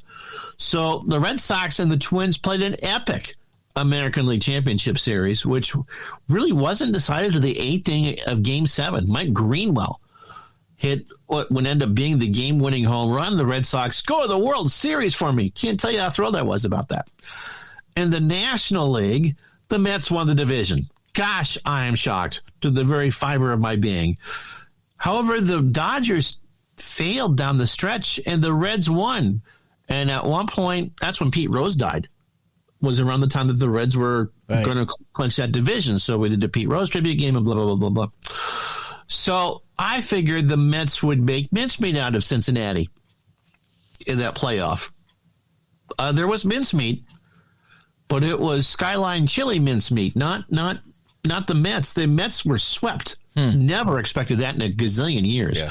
So the Red Sox and the Twins played an epic American League Championship Series, which really wasn't decided to the 8th inning of Game 7. Mike Greenwell hit what would end up being the game-winning home run. The Red Sox score the World Series for me. Can't tell you how thrilled I was about that. In the National League, the Mets won the division. Gosh, I am shocked to the very fiber of my being. However, the Dodgers failed down the stretch, and the Reds won. And at one point, that's when Pete Rose died. Was around the time that the Reds were going to clinch that division. So we did the Pete Rose tribute game and blah, blah, blah, blah, blah. So I figured the Mets would make mincemeat out of Cincinnati in that playoff. There was mincemeat, but it was Skyline Chili mincemeat, not the Mets. The Mets were swept. Never expected that in a gazillion years. Yeah.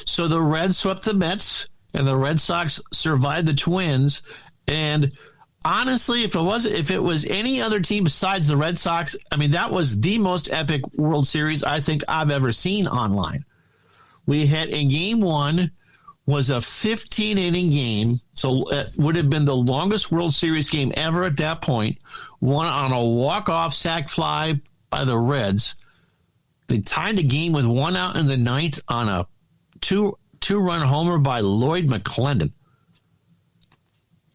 So the Reds swept the Mets, and the Red Sox survived the Twins. And honestly, if it was any other team besides the Red Sox, I mean, that was the most epic World Series I think I've ever seen online. We had in Game 1, was a 15-inning game, so it would have been the longest World Series game ever at that point, won on a walk-off sac fly by the Reds. They tied the game with 1 out in the ninth on a two-run homer by Lloyd McClendon.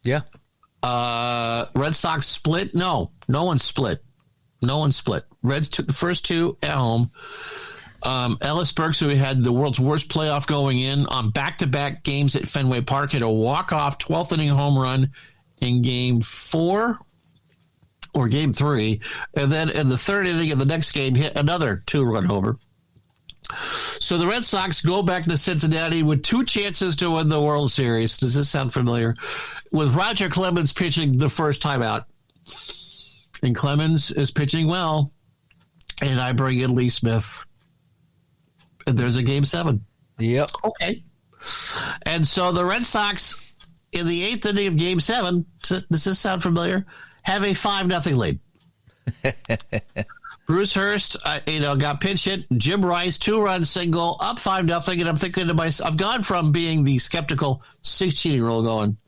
Yeah. Red Sox split? No one split. Reds took the first 2 at home. Ellis Burks, who had the world's worst playoff going in on back-to-back games at Fenway Park, hit a walk-off 12th inning home run in Game 4 or Game 3, and then in the third inning of the next game hit another 2-run homer. So the Red Sox go back to Cincinnati with 2 chances to win the World Series. Does this sound familiar? With Roger Clemens pitching the first time out. And Clemens is pitching well. And I bring in Lee Smith. And there's a Game 7. Yep. Okay. And so the Red Sox, in the 8th inning of Game 7, does this sound familiar? Have a 5-0 lead. Bruce Hurst, got pinch hit. Jim Rice, 2-run single, up 5-0. And I'm thinking to myself, I've gone from being the skeptical 16-year-old going,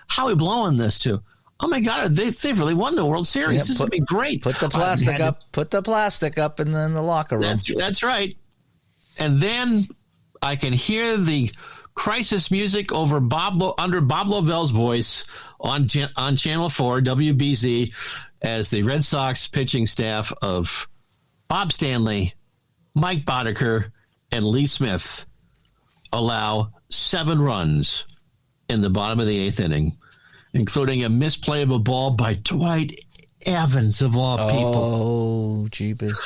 how are we blowing this to? Oh my God, they've really won the World Series. Yeah, this would be great. Put the plastic up. Put the plastic up in the locker room. That's right. And then I can hear the crisis music under Bob Lovell's voice on Channel 4 WBZ as the Red Sox pitching staff of Bob Stanley, Mike Boddicker, and Lee Smith allow 7 runs in the bottom of the 8th inning, including a misplay of a ball by Dwight Evans, of all people. Oh, jeepers.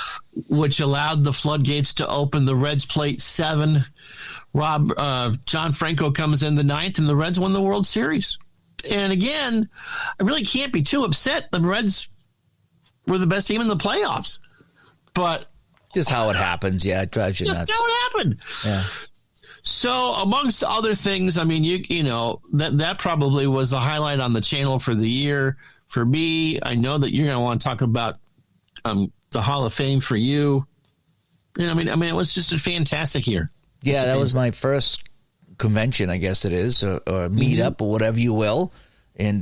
Which allowed the floodgates to open. The Reds plate 7. John Franco comes in the 9th, and the Reds won the World Series. And again, I really can't be too upset. The Reds were the best team in the playoffs. But just how it happens. Yeah, it drives you nuts. Just how it happened. Yeah. So amongst other things, I mean, that probably was the highlight on the channel for the year. For me, I know that you're going to want to talk about the Hall of Fame for you. I mean, it was just a fantastic year. Yeah, that was my first convention, I guess it is, or meetup or whatever you will. And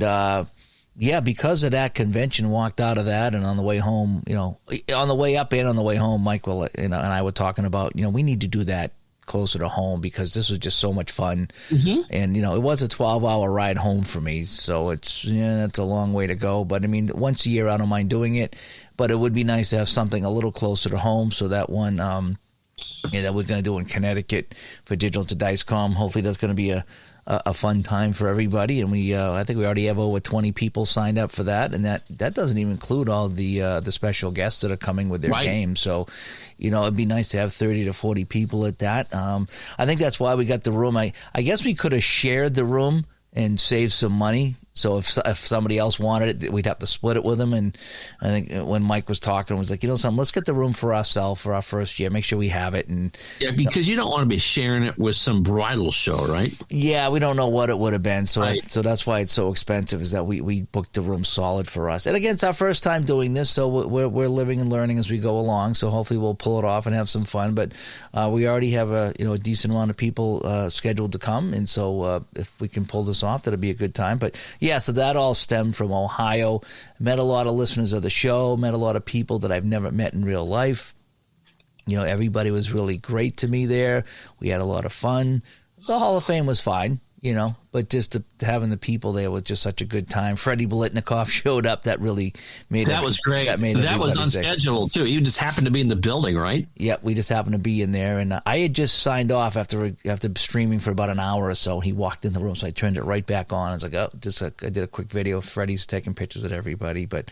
because of that convention, walked out of that, and on the way home, on the way up and on the way home, Mike and I were talking about, we need to do that closer to home because this was just so much fun. Mm-hmm. And, it was a 12-hour ride home for me. So it's a long way to go. But, I mean, once a year, I don't mind doing it. But it would be nice to have something a little closer to home. So that one that we're going to do in Connecticut for Digital to Dicecom, hopefully that's going to be a fun time for everybody. And I think we already have over 20 people signed up for that. And that doesn't even include all the special guests that are coming with their games. So, it'd be nice to have 30 to 40 people at that. I think that's why we got the room. I guess we could have shared the room and saved some money. So if somebody else wanted it, we'd have to split it with them. And I think when Mike was talking, it was like, something, let's get the room for ourselves for our first year. Make sure we have it. And because you don't want to be sharing it with some bridal show, right? Yeah, we don't know what it would have been. So so that's why it's so expensive, is that we booked the room solid for us. And again, it's our first time doing this, so we're living and learning as we go along. So hopefully we'll pull it off and have some fun. But we already have a decent amount of people scheduled to come, and so if we can pull this off, that'll be a good time. But yeah, so that all stemmed from Ohio. Met a lot of listeners of the show, met a lot of people that I've never met in real life. Everybody was really great to me there. We had a lot of fun. The Hall of Fame was fine, but just having the people there was just such a good time. Freddie Bolitnikoff showed up. That really made that was great. That was unscheduled too. You just happened to be in the building, right? Yeah, we just happened to be in there, and I had just signed off after streaming for about an hour or so. He walked in the room, so I turned it right back on. I was like, I did a quick video. Freddie's taking pictures with everybody, but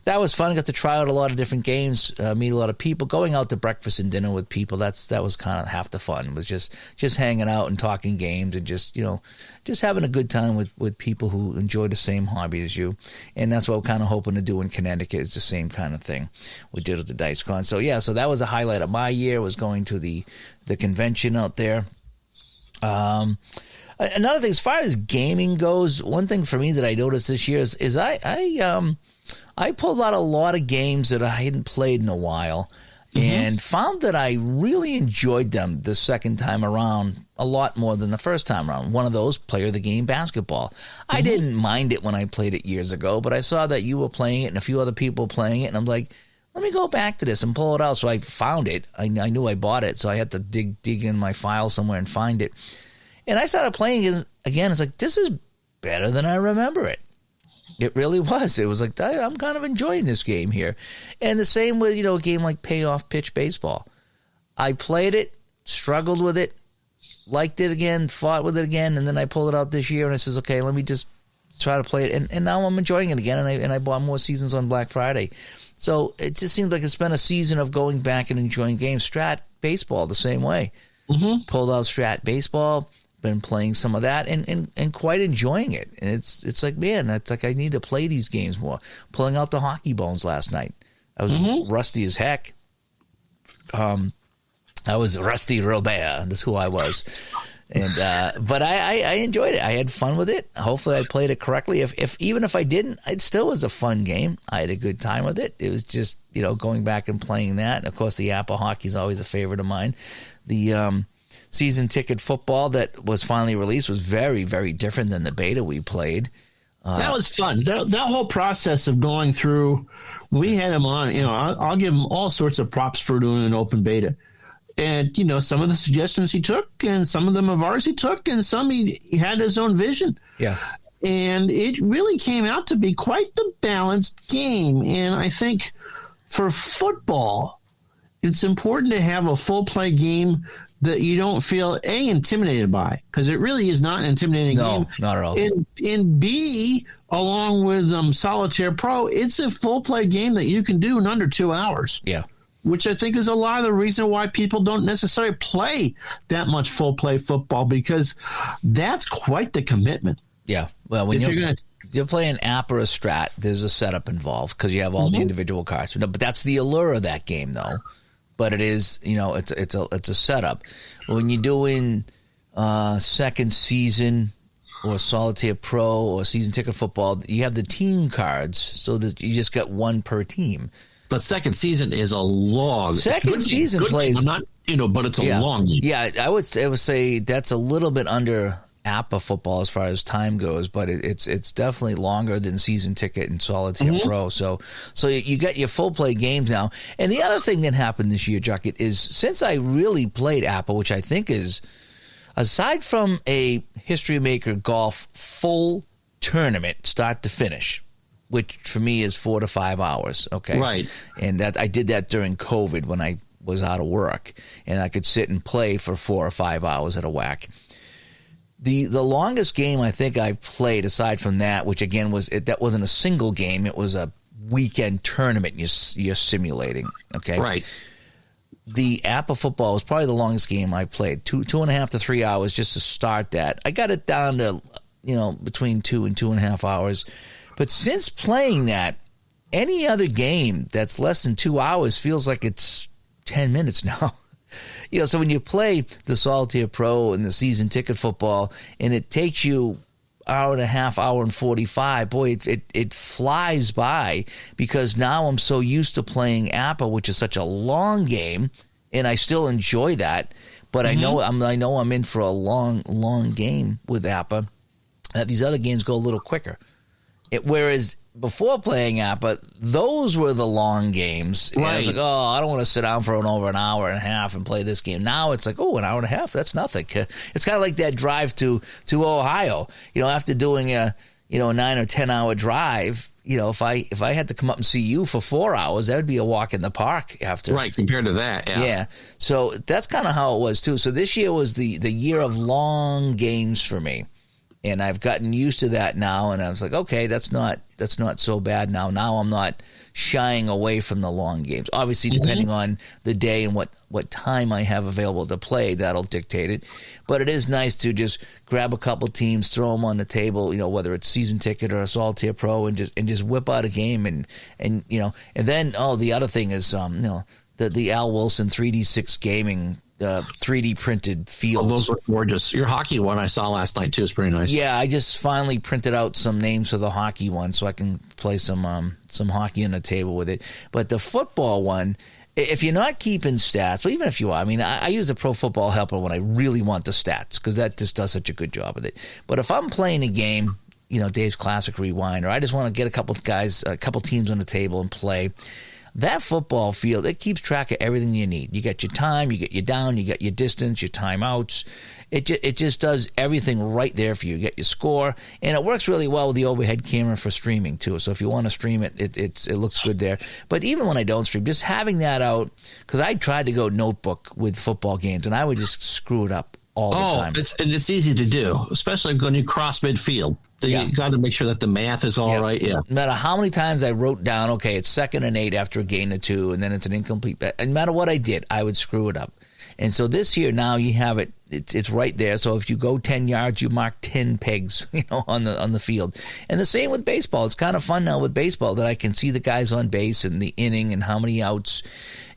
that was fun. I got to try out a lot of different games, meet a lot of people, going out to breakfast and dinner with people. That was kind of half the fun. It was just hanging out and talking games and just having a good time with people who enjoy the same hobby as you. And that's what we're kind of hoping to do in Connecticut, is the same kind of thing with Digital to Dicecon. So yeah, so that was a highlight of my year, was going to the convention out there. Another thing, as far as gaming goes, one thing for me that I noticed this year is I pulled out a lot of games that I hadn't played in a while, and found that I really enjoyed them the second time around. a lot more than the first time around. One of those, player of the game basketball. I didn't mind it when I played it years ago, but I saw that you were playing it and a few other people playing it, and I'm like, let me go back to this and pull it out. So I found it. I knew I bought it, so I had to dig in my file somewhere and find it. And I started playing it again. It's like, this is better than I remember it. It really was. It was like, I'm kind of enjoying this game here. And the same with, a game like Payoff Pitch Baseball. I played it, struggled with it, liked it again, fought with it again, and then I pulled it out this year, and I says, okay, let me just try to play it. And now I'm enjoying it again, and I bought more seasons on Black Friday. So it just seems like it's been a season of going back and enjoying games. Strat Baseball, the same way. Pulled out Strat Baseball, been playing some of that, and quite enjoying it. And it's like, man, it's like I need to play these games more. Pulling out the hockey bones last night. I was rusty as heck. I was Rusty Robert. That's who I was. And but I enjoyed it. I had fun with it. Hopefully I played it correctly. Even if I didn't, it still was a fun game. I had a good time with it. It was just, going back and playing that. And of course the Apple hockey is always a favorite of mine. The season ticket football that was finally released was very, very different than the beta we played. That was fun. That whole process of going through, we had him on, I'll give him all sorts of props for doing an open beta. And, some of the suggestions he took, and some of them of ours he took, and some he had his own vision. Yeah. And it really came out to be quite the balanced game. And I think for football, it's important to have a full play game that you don't feel, A, intimidated by, because it really is not an intimidating game. No, not at all. And B, along with Solitaire Pro, it's a full play game that you can do in under 2 hours. Yeah. Which I think is a lot of the reason why people don't necessarily play that much full play football, because that's quite the commitment. Yeah. Well, when you're playing app or a strat, there's a setup involved because you have all the individual cards. But that's the allure of that game, though. But it is, it's a setup. When you're doing second season or Solitaire Pro or season ticket football, you have the team cards, so that you just got one per team. But second season is a long. Second season plays, not but it's a long game. Yeah, I would say that's a little bit under APA football as far as time goes, but it's definitely longer than season ticket and Solitaire Pro. So you got your full play games now. And the other thing that happened this year, Jucket, is since I really played APA, which I think is, aside from a History Maker Golf full tournament, start to finish, which for me is 4 to 5 hours. Okay. Right. And that I did that during COVID when I was out of work, and I could sit and play for 4 or 5 hours at a whack. The longest game I think I've played, aside from that, which again that wasn't a single game, it was a weekend tournament you're simulating. Okay. Right. The APA football was probably the longest game I played. 2.5 to 3 hours just to start that. I got it down to, between 2 and 2.5 hours. But since playing that, any other game that's less than 2 hours feels like it's 10 minutes now. So when you play the Solitaire Pro and the season ticket football, and it takes you hour and a half, hour and 45, boy, it flies by, because now I'm so used to playing APA, which is such a long game, and I still enjoy that. But I know I'm in for a long game with APA. These other games go a little quicker. Whereas before playing APA, those were the long games. Right. I was like, I don't want to sit down for over an hour and a half and play this game. Now it's like, an hour and a half, that's nothing. It's kind of like that drive to Ohio. After doing a 9 or 10 hour drive, if I had to come up and see you for 4 hours, that would be a walk in the park after. Right, compared to that, yeah. Yeah. So that's kind of how it was too. So this year was the year of long games for me. And I've gotten used to that now, and I was like, okay, that's not so bad now. Now I'm not shying away from the long games. Obviously, depending on the day and what time I have available to play, that'll dictate it. But it is nice to just grab a couple teams, throw them on the table, whether it's season ticket or a Solitaire Pro, and just whip out a game, and then the other thing is the Al Wilson 3D6 gaming. 3D printed fields. Those look gorgeous. Your hockey one I saw last night too is pretty nice. Yeah, I just finally printed out some names for the hockey one, so I can play some hockey on the table with it. But the football one, if you're not keeping stats, well, even if you are, I mean, I use the Pro Football Helper when I really want the stats because that just does such a good job with it. But if I'm playing a game, Dave's Classic Rewind, or I just want to get a couple teams on the table and play, that football field, it keeps track of everything you need. You got your time, you get your down, you got your distance, your timeouts. It just does everything right there for you. You get your score, and it works really well with the overhead camera for streaming too. So if you want to stream it, it looks good there. But even when I don't stream, just having that out, because I tried to go notebook with football games, and I would just screw it up all the time. It's easy to do, especially when you cross midfield. You got to make sure that the math is all right. Yeah. No matter how many times I wrote down, okay, it's 2nd and 8 after a gain of 2, and then it's an incomplete. And no matter what I did, I would screw it up. And so this year now you have it. It's right there. So if you go 10 yards, you mark 10 pegs, on the field. And the same with baseball. It's kind of fun now with baseball that I can see the guys on base and the inning and how many outs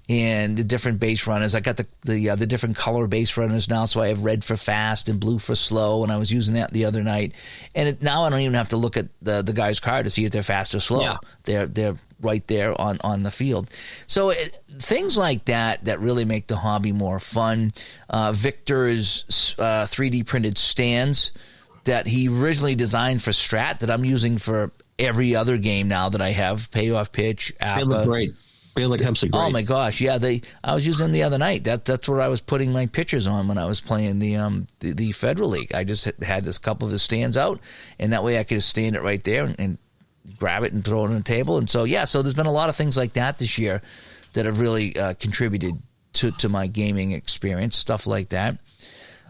and the different base runners. I got the different color base runners now, so I have red for fast and blue for slow, and I was using that the other night. And now I don't even have to look at the guy's card to see if they're fast or slow. Yeah. They're right there on the field. So things like that really make the hobby more fun. Victor's 3D printed stands that he originally designed for Strat that I'm using for every other game now that I have, Payoff Pitch, APA. They look great. Great. Oh my gosh, yeah! I was using them the other night. That's where I was putting my pictures on when I was playing the Federal League. I just had this couple of the stands out, and that way I could just stand it right there and grab it and throw it on the table. And so there's been a lot of things like that this year that have really contributed to my gaming experience. Stuff like that.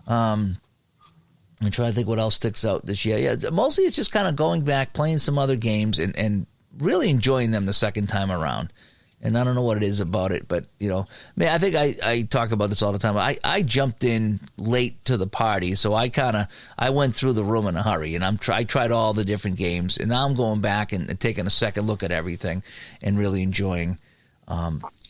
I'm trying to think what else sticks out this year. Yeah, mostly it's just kind of going back, playing some other games, and really enjoying them the second time around. And I don't know what it is about it, but, I think I talk about this all the time. I jumped in late to the party, so I went through the room in a hurry, and I tried all the different games, and now I'm going back and taking a second look at everything and really enjoying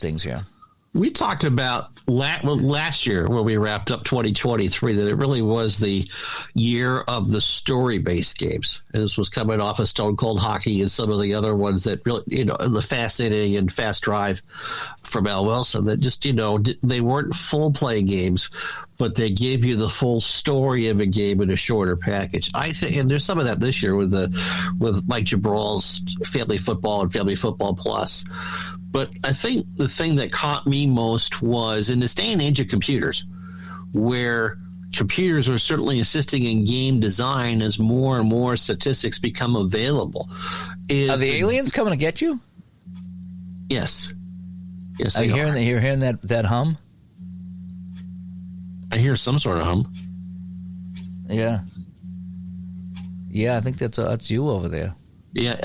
things here. We talked about last year when we wrapped up 2023 that it really was the year of the story-based games. And this was coming off of Stone Cold Hockey and some of the other ones that really, the Fascinating and Fast Drive from Al Wilson that just, they weren't full-play games, but they gave you the full story of a game in a shorter package. I think, and there's some of that this year with Mike Jabral's Family Football and Family Football Plus. But I think the thing that caught me most was in this day and age of computers, where computers are certainly assisting in game design as more and more statistics become available. Are the aliens coming to get you? Yes. Yes, Are you hearing that hum? I hear some sort of hum. Yeah. Yeah, I think that's you over there. Yeah,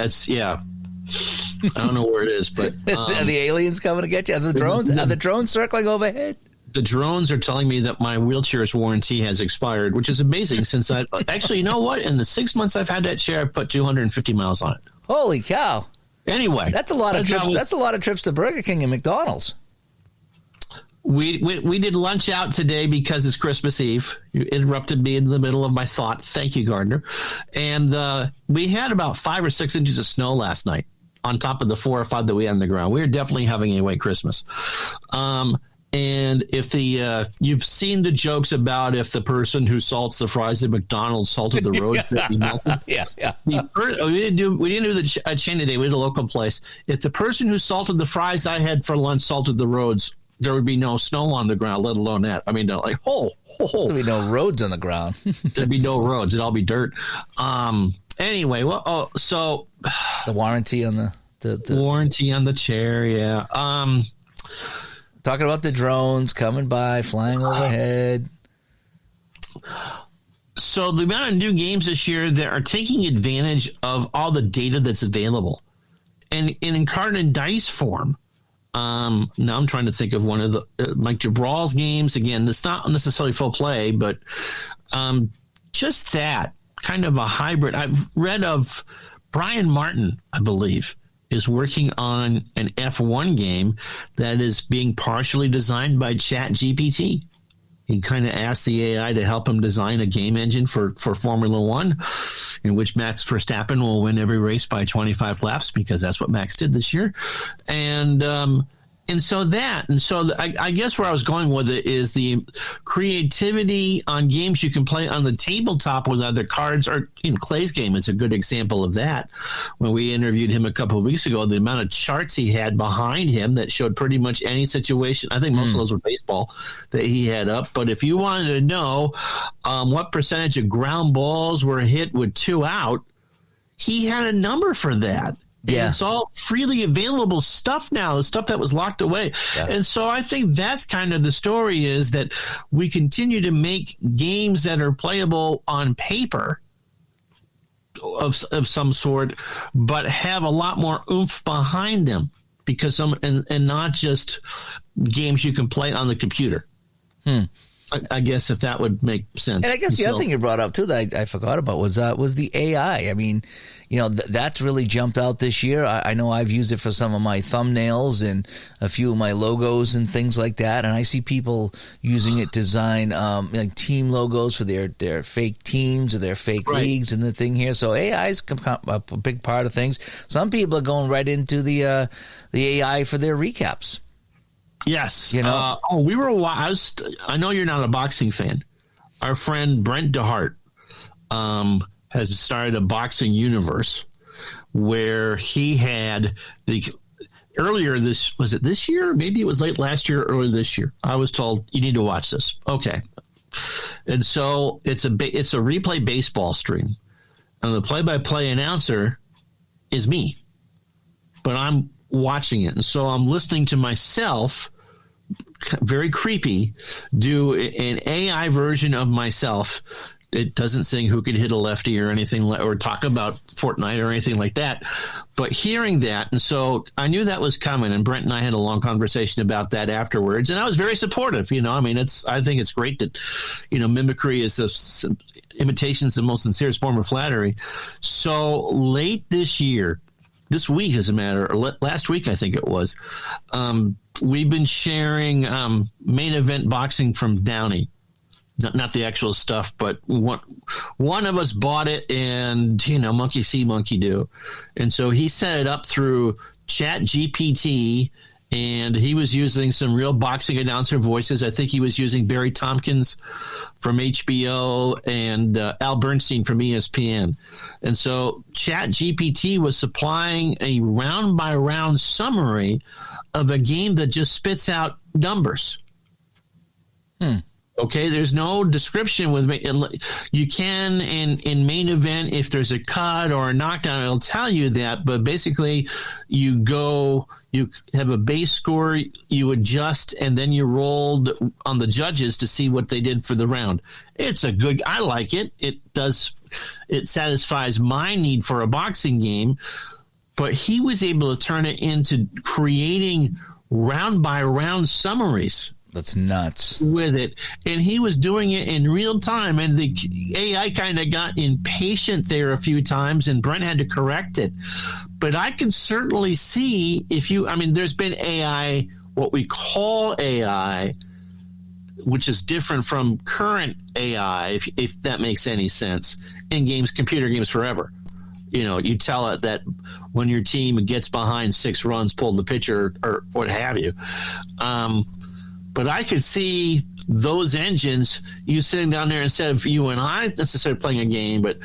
I don't know where it is, but are the aliens coming to get you? Are the drones circling overhead? The drones are telling me that my wheelchair's warranty has expired, which is amazing since I actually, you know what? In the 6 months I've had that chair, I've put 250 miles on it. Holy cow. Anyway. That's a lot of trips. That's a lot of trips to Burger King and McDonald's. We did lunch out today because it's Christmas Eve. You interrupted me in the middle of my thought. Thank you, Gardner. And we had about 5 or 6 inches of snow last night on top of the 4 or 5 that we had on the ground. We are definitely having a white Christmas. And if you've seen the jokes about if the person who salts the fries at McDonald's salted the roads that be melted. Yeah. We didn't do the chain today. We did a local place. If the person who salted the fries I had for lunch salted the roads, there would be no snow on the ground, let alone that. I mean, like, there'd be no roads on the ground. There'd be no roads. It'd all be dirt. Anyway, so the warranty on the warranty on the chair, yeah. Talking about the drones coming by, flying overhead. So the amount of new games this year that are taking advantage of all the data that's available, and in card and dice form. Now I'm trying to think of one of the Mike Jabral's games. Again, it's not necessarily full play, but just that kind of a hybrid. I've read of Brian Martin, I believe, is working on an F1 game that is being partially designed by ChatGPT. He kind of asked the AI to help him design a game engine for Formula One, in which Max Verstappen will win every race by 25 laps, because that's what Max did this year. And And so I guess where I was going with it is the creativity on games you can play on the tabletop with other cards. Or Clay's game is a good example of that. When we interviewed him a couple of weeks ago, the amount of charts he had behind him that showed pretty much any situation. I think most of those were baseball that he had up. But if you wanted to know what percentage of ground balls were hit with 2 out, he had a number for that. Yeah. And it's all freely available stuff now, the stuff that was locked away. Yeah. And so I think that's kind of the story, is that we continue to make games that are playable on paper of some sort, but have a lot more oomph behind them, because and not just games you can play on the computer. I guess, if that would make sense. And I guess the other thing you brought up too that I forgot about was the AI. I mean, that's really jumped out this year. I know I've used it for some of my thumbnails and a few of my logos and things like that. And I see people using it to design like team logos for their fake teams or their fake leagues and the thing here. So AI is a big part of things. Some people are going right into the AI for their recaps. Yes. We were I know you're not a boxing fan. Our friend Brent DeHart has started a boxing universe where he had was it this year? Maybe it was late last year, early this year. I was told, you need to watch this. Okay. And so it's a replay baseball stream, and the play-by-play announcer is me, but I'm watching it. And so I'm listening to myself, very creepy, do an AI version of myself. It doesn't sing who could hit a lefty or anything, or talk about Fortnite or anything like that. But hearing that, and so I knew that was coming, and Brent and I had a long conversation about that afterwards, and I was very supportive. I think it's great that, mimicry is imitation is the most sincerest form of flattery. So late this week, as a matter, or last week, I think it was, we've been sharing main event boxing from Downey. Not the actual stuff, but one of us bought it, and, monkey see, monkey do. And so he set it up through Chat GPT, and he was using some real boxing announcer voices. I think he was using Barry Tompkins from HBO and Al Bernstein from ESPN. And so Chat GPT was supplying a round-by-round summary of a game that just spits out numbers. Okay, there's no description with me. You can in main event, if there's a cut or a knockdown, it'll tell you that. But basically, you have a base score, you adjust, and then you roll on the judges to see what they did for the round. I like it. It satisfies my need for a boxing game. But he was able to turn it into creating round by round summaries. That's nuts. With it. And he was doing it in real time. And the AI kind of got impatient there a few times, and Brent had to correct it. But I can certainly see there's been AI, what we call AI, which is different from current AI, if that makes any sense, in games, computer games forever. You tell it that when your team gets behind 6 runs, pull the pitcher or what have you. But I could see those engines, you sitting down there, instead of you and I necessarily playing a game, but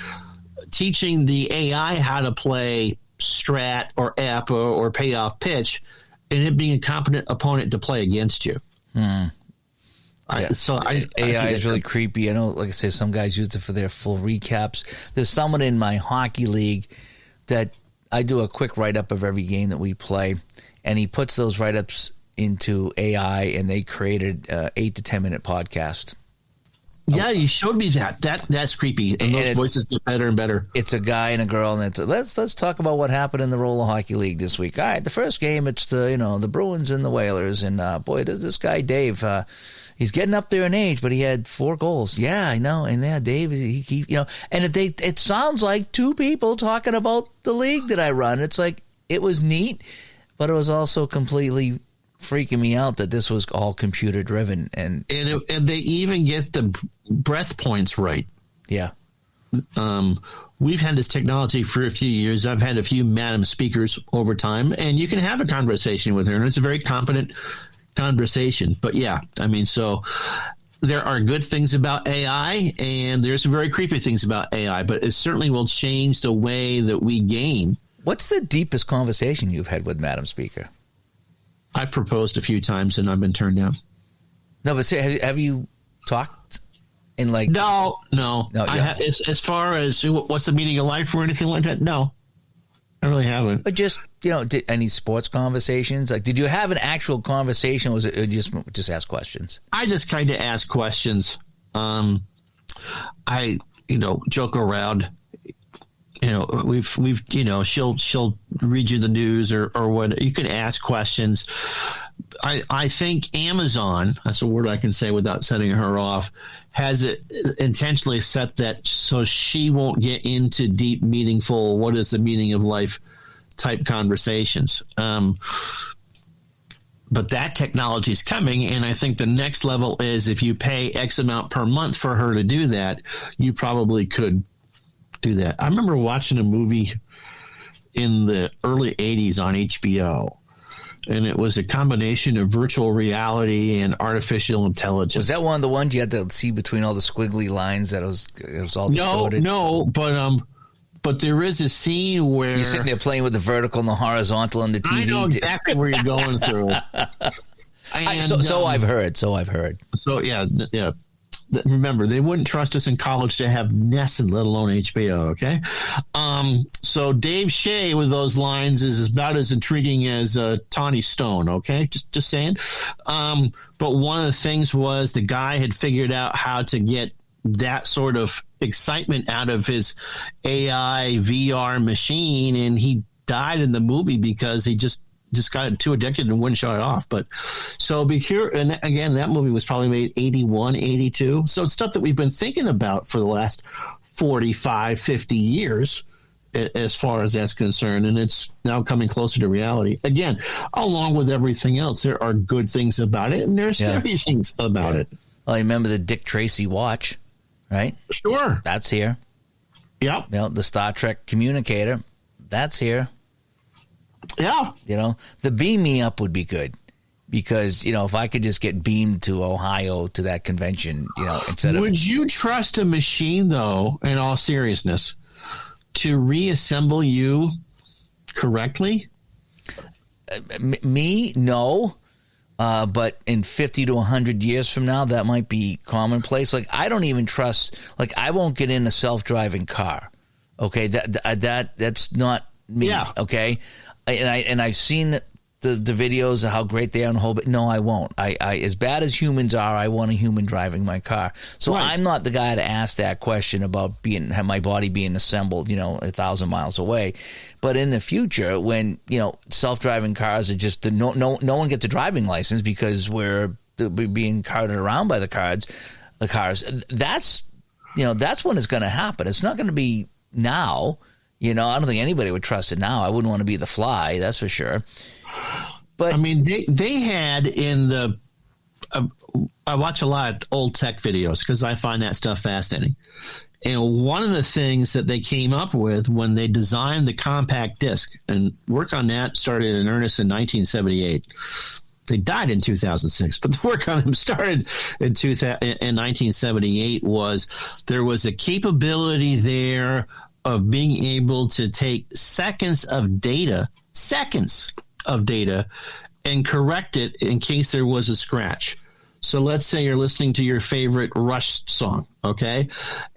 teaching the AI how to play strat or ep or payoff pitch, and it being a competent opponent to play against you. AI is really creepy. I know, like I say, some guys use it for their full recaps. There's someone in my hockey league that I do a quick write-up of every game that we play, and he puts those write-ups into AI, and they created 8 to 10 minute podcast. Yeah, you showed me that. That's creepy, and those voices get better and better. It's a guy and a girl, and let's talk about what happened in the Roller Hockey League this week. All right, the first game, it's the Bruins and the Whalers, and boy, does this guy Dave. He's getting up there in age, but he had 4 goals. Yeah, I know. And yeah, Dave, he and it sounds like 2 people talking about the league that I run. It's like, it was neat, but it was also completely freaking me out that this was all computer driven, and they even get the breath points right. Yeah. We've had this technology for a few years. I've had a few madam speakers over time, and you can have a conversation with her, and it's a very competent conversation. But yeah, I mean, so there are good things about AI, and there's some very creepy things about AI, but it certainly will change the way that we game. What's the deepest conversation you've had with Madam Speaker? I've proposed a few times, and I've been turned down. No, but have you talked in like... No. Yeah. As far as what's the meaning of life or anything like that, no. I really haven't. But just, any sports conversations? Like, did you have an actual conversation, or was it just ask questions? I just kind of ask questions. I joke around. We've she'll read you the news or what. You can ask questions. I think Amazon, that's a word I can say without setting her off, has it intentionally set that so she won't get into deep, meaningful, what is the meaning of life type conversations. But that technology is coming, and I think the next level is if you pay X amount per month for her to do that, you probably could do that. I remember watching a movie in the early 80s on HBO, and it was a combination of virtual reality and artificial intelligence. Was that one of the ones you had to see between all the squiggly lines that it was all distorted? No, but there is a scene where you're sitting there playing with the vertical and the horizontal and the TV. I know exactly where you're going through. So I've heard. So yeah. Remember, they wouldn't trust us in college to have Nesson, let alone HBO, okay? So Dave Shea with those lines is about as intriguing as Tawny Stone, okay? Just saying. But one of the things was the guy had figured out how to get that sort of excitement out of his AI VR machine, and he died in the movie because he just got too addicted and wouldn't shut it off. But so be here. And again, that movie was probably made 81, 82. So it's stuff that we've been thinking about for the last 45, 50 years as far as that's concerned. And it's now coming closer to reality. Again, along with everything else, there are good things about it and there's scary things about it. Well, I remember the Dick Tracy watch, right? Sure. That's here. Yep. The Star Trek communicator, that's here. Yeah. The beam me up would be good because, if I could just get beamed to Ohio to that convention, instead of. Would you trust a machine, though, in all seriousness, to reassemble you correctly? Me, no. But in 50 to 100 years from now, that might be commonplace. Like, I don't even trust, I won't get in a self-driving car. Okay. That's not me. Yeah. Okay. And I've seen the videos of how great they are and the whole bit. No, I won't. I as bad as humans are, I want a human driving my car. So right. I'm not the guy to ask that question about have my body being assembled, 1,000 miles away. But in the future, when self-driving cars are just no one gets a driving license because we're being carted around by the cars. That's when it's going to happen. It's not going to be now. I don't think anybody would trust it now. I wouldn't want to be the fly, that's for sure. But I mean, they had in the I watch a lot of old tech videos because I find that stuff fascinating. And one of the things that they came up with when they designed the compact disc, and work on that started in earnest in 1978. They died in 2006, but the work on them started in 1978. There was a capability there of being able to take seconds of data and correct it in case there was a scratch. So let's say you're listening to your favorite Rush song, okay?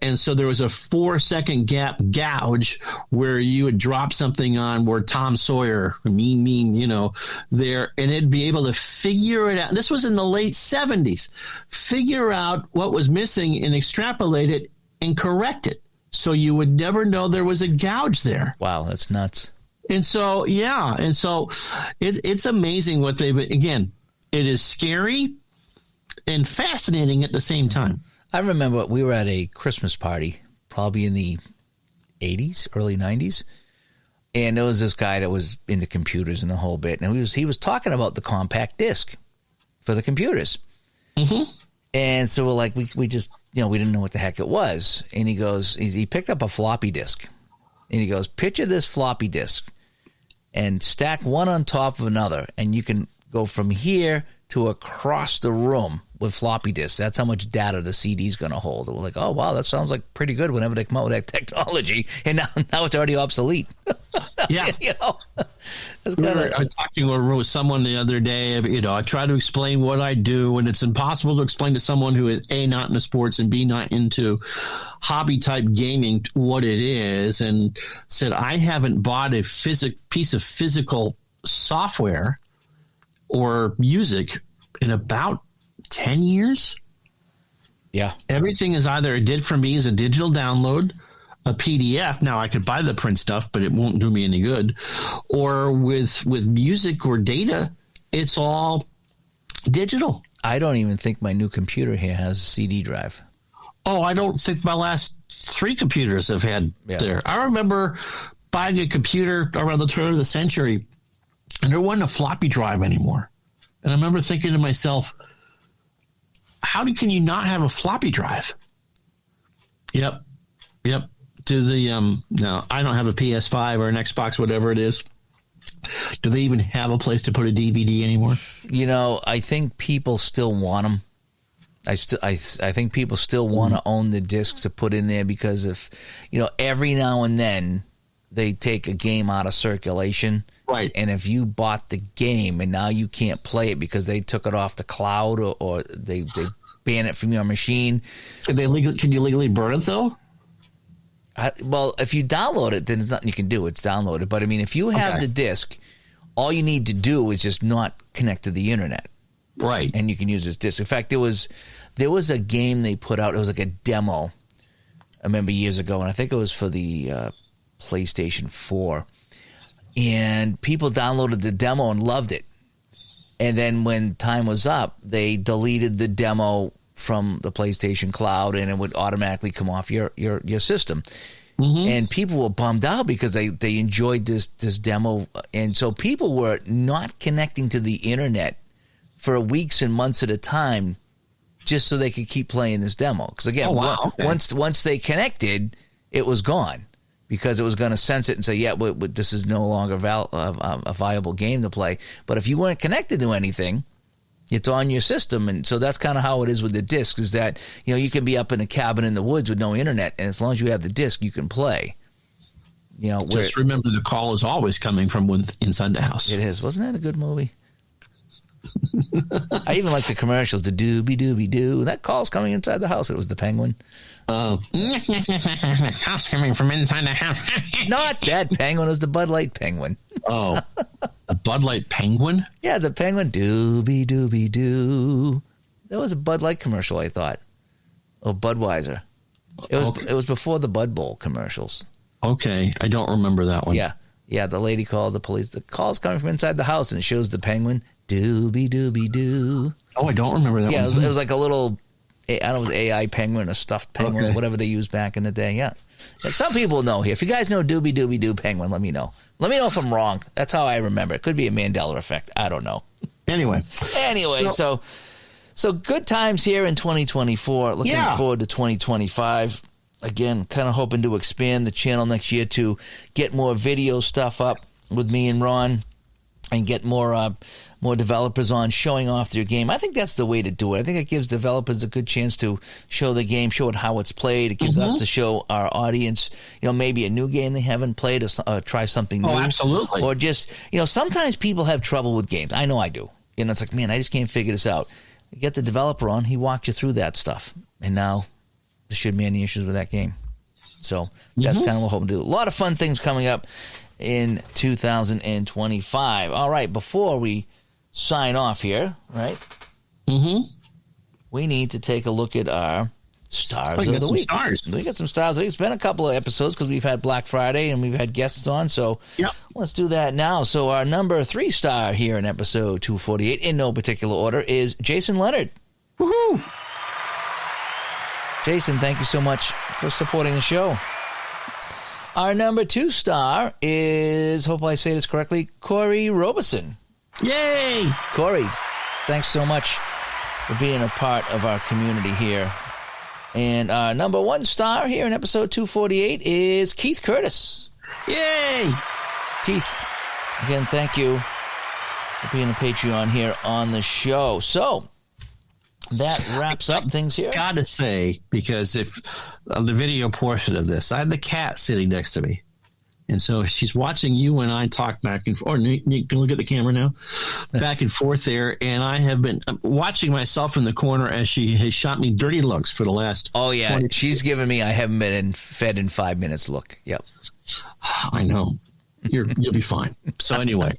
And so there was a 4-second gouge where you would drop something on where Tom Sawyer, there, and it'd be able to figure it out. This was in the late 70s. Figure out what was missing and extrapolate it and correct it. So you would never know there was a gouge there. Wow, that's nuts. And so, it's amazing what they've been. Again, it is scary and fascinating at the same time. I remember we were at a Christmas party, probably in the 80s, early 90s. And there was this guy that was into computers and the whole bit. And he was talking about the compact disc for the computers. Mm-hmm. And so we're like, we just we didn't know what the heck it was. And he goes, he picked up a floppy disk. And he goes, picture this floppy disk and stack one on top of another. And you can go from here to across the room with floppy disks. That's how much data the CD's going to hold. And we're like, oh, wow, that sounds like pretty good whenever they come out with that technology. And now it's already obsolete. Yeah. That's I was talking with someone the other day. I try to explain what I do, and it's impossible to explain to someone who is A, not into sports, and B, not into hobby type gaming what it is. And said, I haven't bought a piece of physical software or music in about 10 years. Yeah. Everything is either it did for me as a digital download, a PDF. Now I could buy the print stuff, but it won't do me any good. Or with music or data, it's all digital. I don't even think my new computer here has a CD drive. Oh, I don't think my last 3 computers have had there. I remember buying a computer around the turn of the century, and there wasn't a floppy drive anymore. And I remember thinking to myself, can you not have a floppy drive? Yep. Do the no, I don't have a PS5 or an Xbox, whatever it is. Do they even have a place to put a DVD anymore? I think people still want them. I think people still want to own the discs to put in there because if every now and then they take a game out of circulation. Right. And if you bought the game and now you can't play it because they took it off the cloud or they ban it from your machine. Can you legally burn it, though? Well, if you download it, then there's nothing you can do. It's downloaded. But, I mean, if you have the disc, all you need to do is just not connect to the internet. Right. And you can use this disc. In fact, there was a game they put out. It was like a demo, I remember years ago, and I think it was for the PlayStation 4. And people downloaded the demo and loved it. And then when time was up, they deleted the demo from the PlayStation Cloud, and it would automatically come off your system. Mm-hmm. And people were bummed out because they enjoyed this demo. And so people were not connecting to the internet for weeks and months at a time just so they could keep playing this demo. Because, again, once they connected, it was gone. Because it was going to sense it and say, this is no longer a viable game to play. But if you weren't connected to anything, it's on your system. And so that's kind of how it is with the disc, is that, you can be up in a cabin in the woods with no internet, and as long as you have the disc, you can play. Just remember the call is always coming from inside the house. It is. Wasn't that a good movie? I even like the commercials, the doobie-doobie-doo. That call's coming inside the house. It was the penguin. Oh. House coming from inside the house. Not that penguin. It was the Bud Light penguin. Oh. The Bud Light penguin? Yeah, the penguin. Doobie-doobie-doo. That was a Bud Light commercial, I thought. Oh, Budweiser. It was before the Bud Bowl commercials. Okay. I don't remember that one. Yeah. Yeah, the lady called the police. The call's coming from inside the house, and it shows the penguin. Doobie-doobie-doo. Oh, I don't remember that one. Yeah, it was like a little, I don't know, it was AI penguin, a stuffed penguin, whatever they used back in the day. Yeah. And some people know here. If you guys know Doobie-doobie-doo penguin, let me know. Let me know if I'm wrong. That's how I remember. It could be a Mandela effect. I don't know. Anyway, so good times here in 2024. Looking forward to 2025. Again, kind of hoping to expand the channel next year to get more video stuff up with me and Ron and get more developers on showing off their game. I think that's the way to do it. I think it gives developers a good chance to show the game, show it how it's played. It gives us to show our audience, maybe a new game they haven't played or try something new. Oh, absolutely. Or just, sometimes people have trouble with games. I know I do. It's like, man, I just can't figure this out. You get the developer on, he walked you through that stuff. And now there shouldn't be any issues with that game. So that's kind of what we're hoping to do. A lot of fun things coming up in 2025. All right, before we sign off here, right? We need to take a look at our stars of the week. We got some stars of the week. It's been a couple of episodes because we've had Black Friday and we've had guests on, so let's do that now. So our number 3 star here in episode 248, in no particular order, is Jason Leonard. Woohoo! Jason, thank you so much for supporting the show. Our number 2 star is, hopefully I say this correctly, Corey Robeson. Yay! Corey, thanks so much for being a part of our community here And our number one star here in episode 248 is Keith Curtis. Yay! Keith, again, thank you for being a Patreon here on the show. So that wraps up things here. Gotta say, because if the video portion of this, I have the cat sitting next to me. And so she's watching you and I talk back and forth. Or you can look at the camera now, back and forth there. And I have been watching myself in the corner as she has shot me dirty looks for the last. Oh yeah, she's giving me I haven't been fed in 5 minutes look. Yep. I know. You'll be fine. So anyway,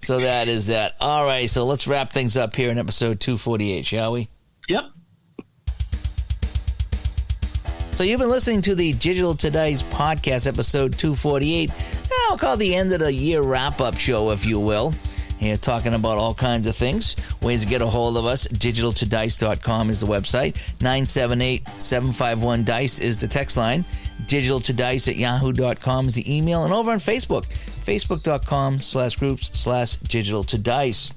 so that is that. All right, so let's wrap things up here in episode 248, shall we? Yep. So you've been listening to the Digital to Dice podcast, episode 248. I'll call the end of the year wrap-up show, if you will. Here talking about all kinds of things. Ways to get a hold of us. digitaltodice.com is the website. 978-751-DICE is the text line. digitaltodice@yahoo.com is the email. And over on Facebook, facebook.com/groups/digitaltodice.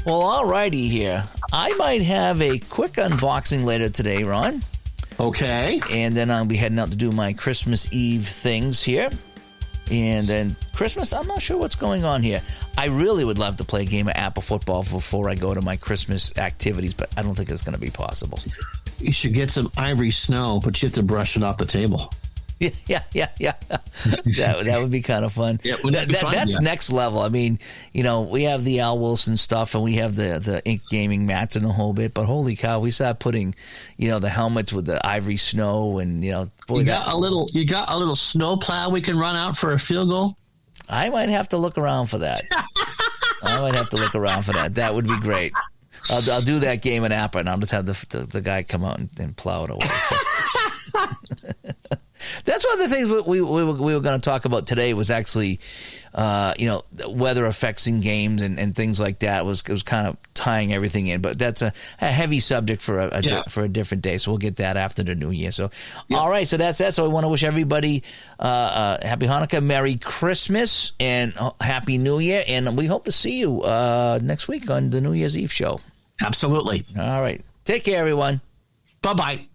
Well, all righty here. I might have a quick unboxing later today, Ron. Okay. And then I'll be heading out to do my Christmas Eve things here. And then Christmas, I'm not sure what's going on here. I really would love to play a game of Apple football before I go to my Christmas activities, but I don't think it's going to be possible. You should get some ivory snow, but you have to brush it off the table. Yeah. That would be kind of fun. Yeah, that's next level. I mean, we have the Al Wilson stuff and we have the ink gaming mats and the whole bit, but holy cow, we start putting, the helmets with the ivory snow and, boy, you got a little snow plow we can run out for a field goal? I might have to look around for that. That would be great. I'll do that game in Appa, and I'll just have the guy come out and plow it away. That's one of the things we were going to talk about today was actually, weather effects in games and things like that was kind of tying everything in. But that's a heavy subject for a different day. So we'll get that after the new year. So, All right. So that's that. So I want to wish everybody happy Hanukkah, Merry Christmas, and Happy New Year. And we hope to see you next week on the New Year's Eve show. Absolutely. All right. Take care, everyone. Bye-bye.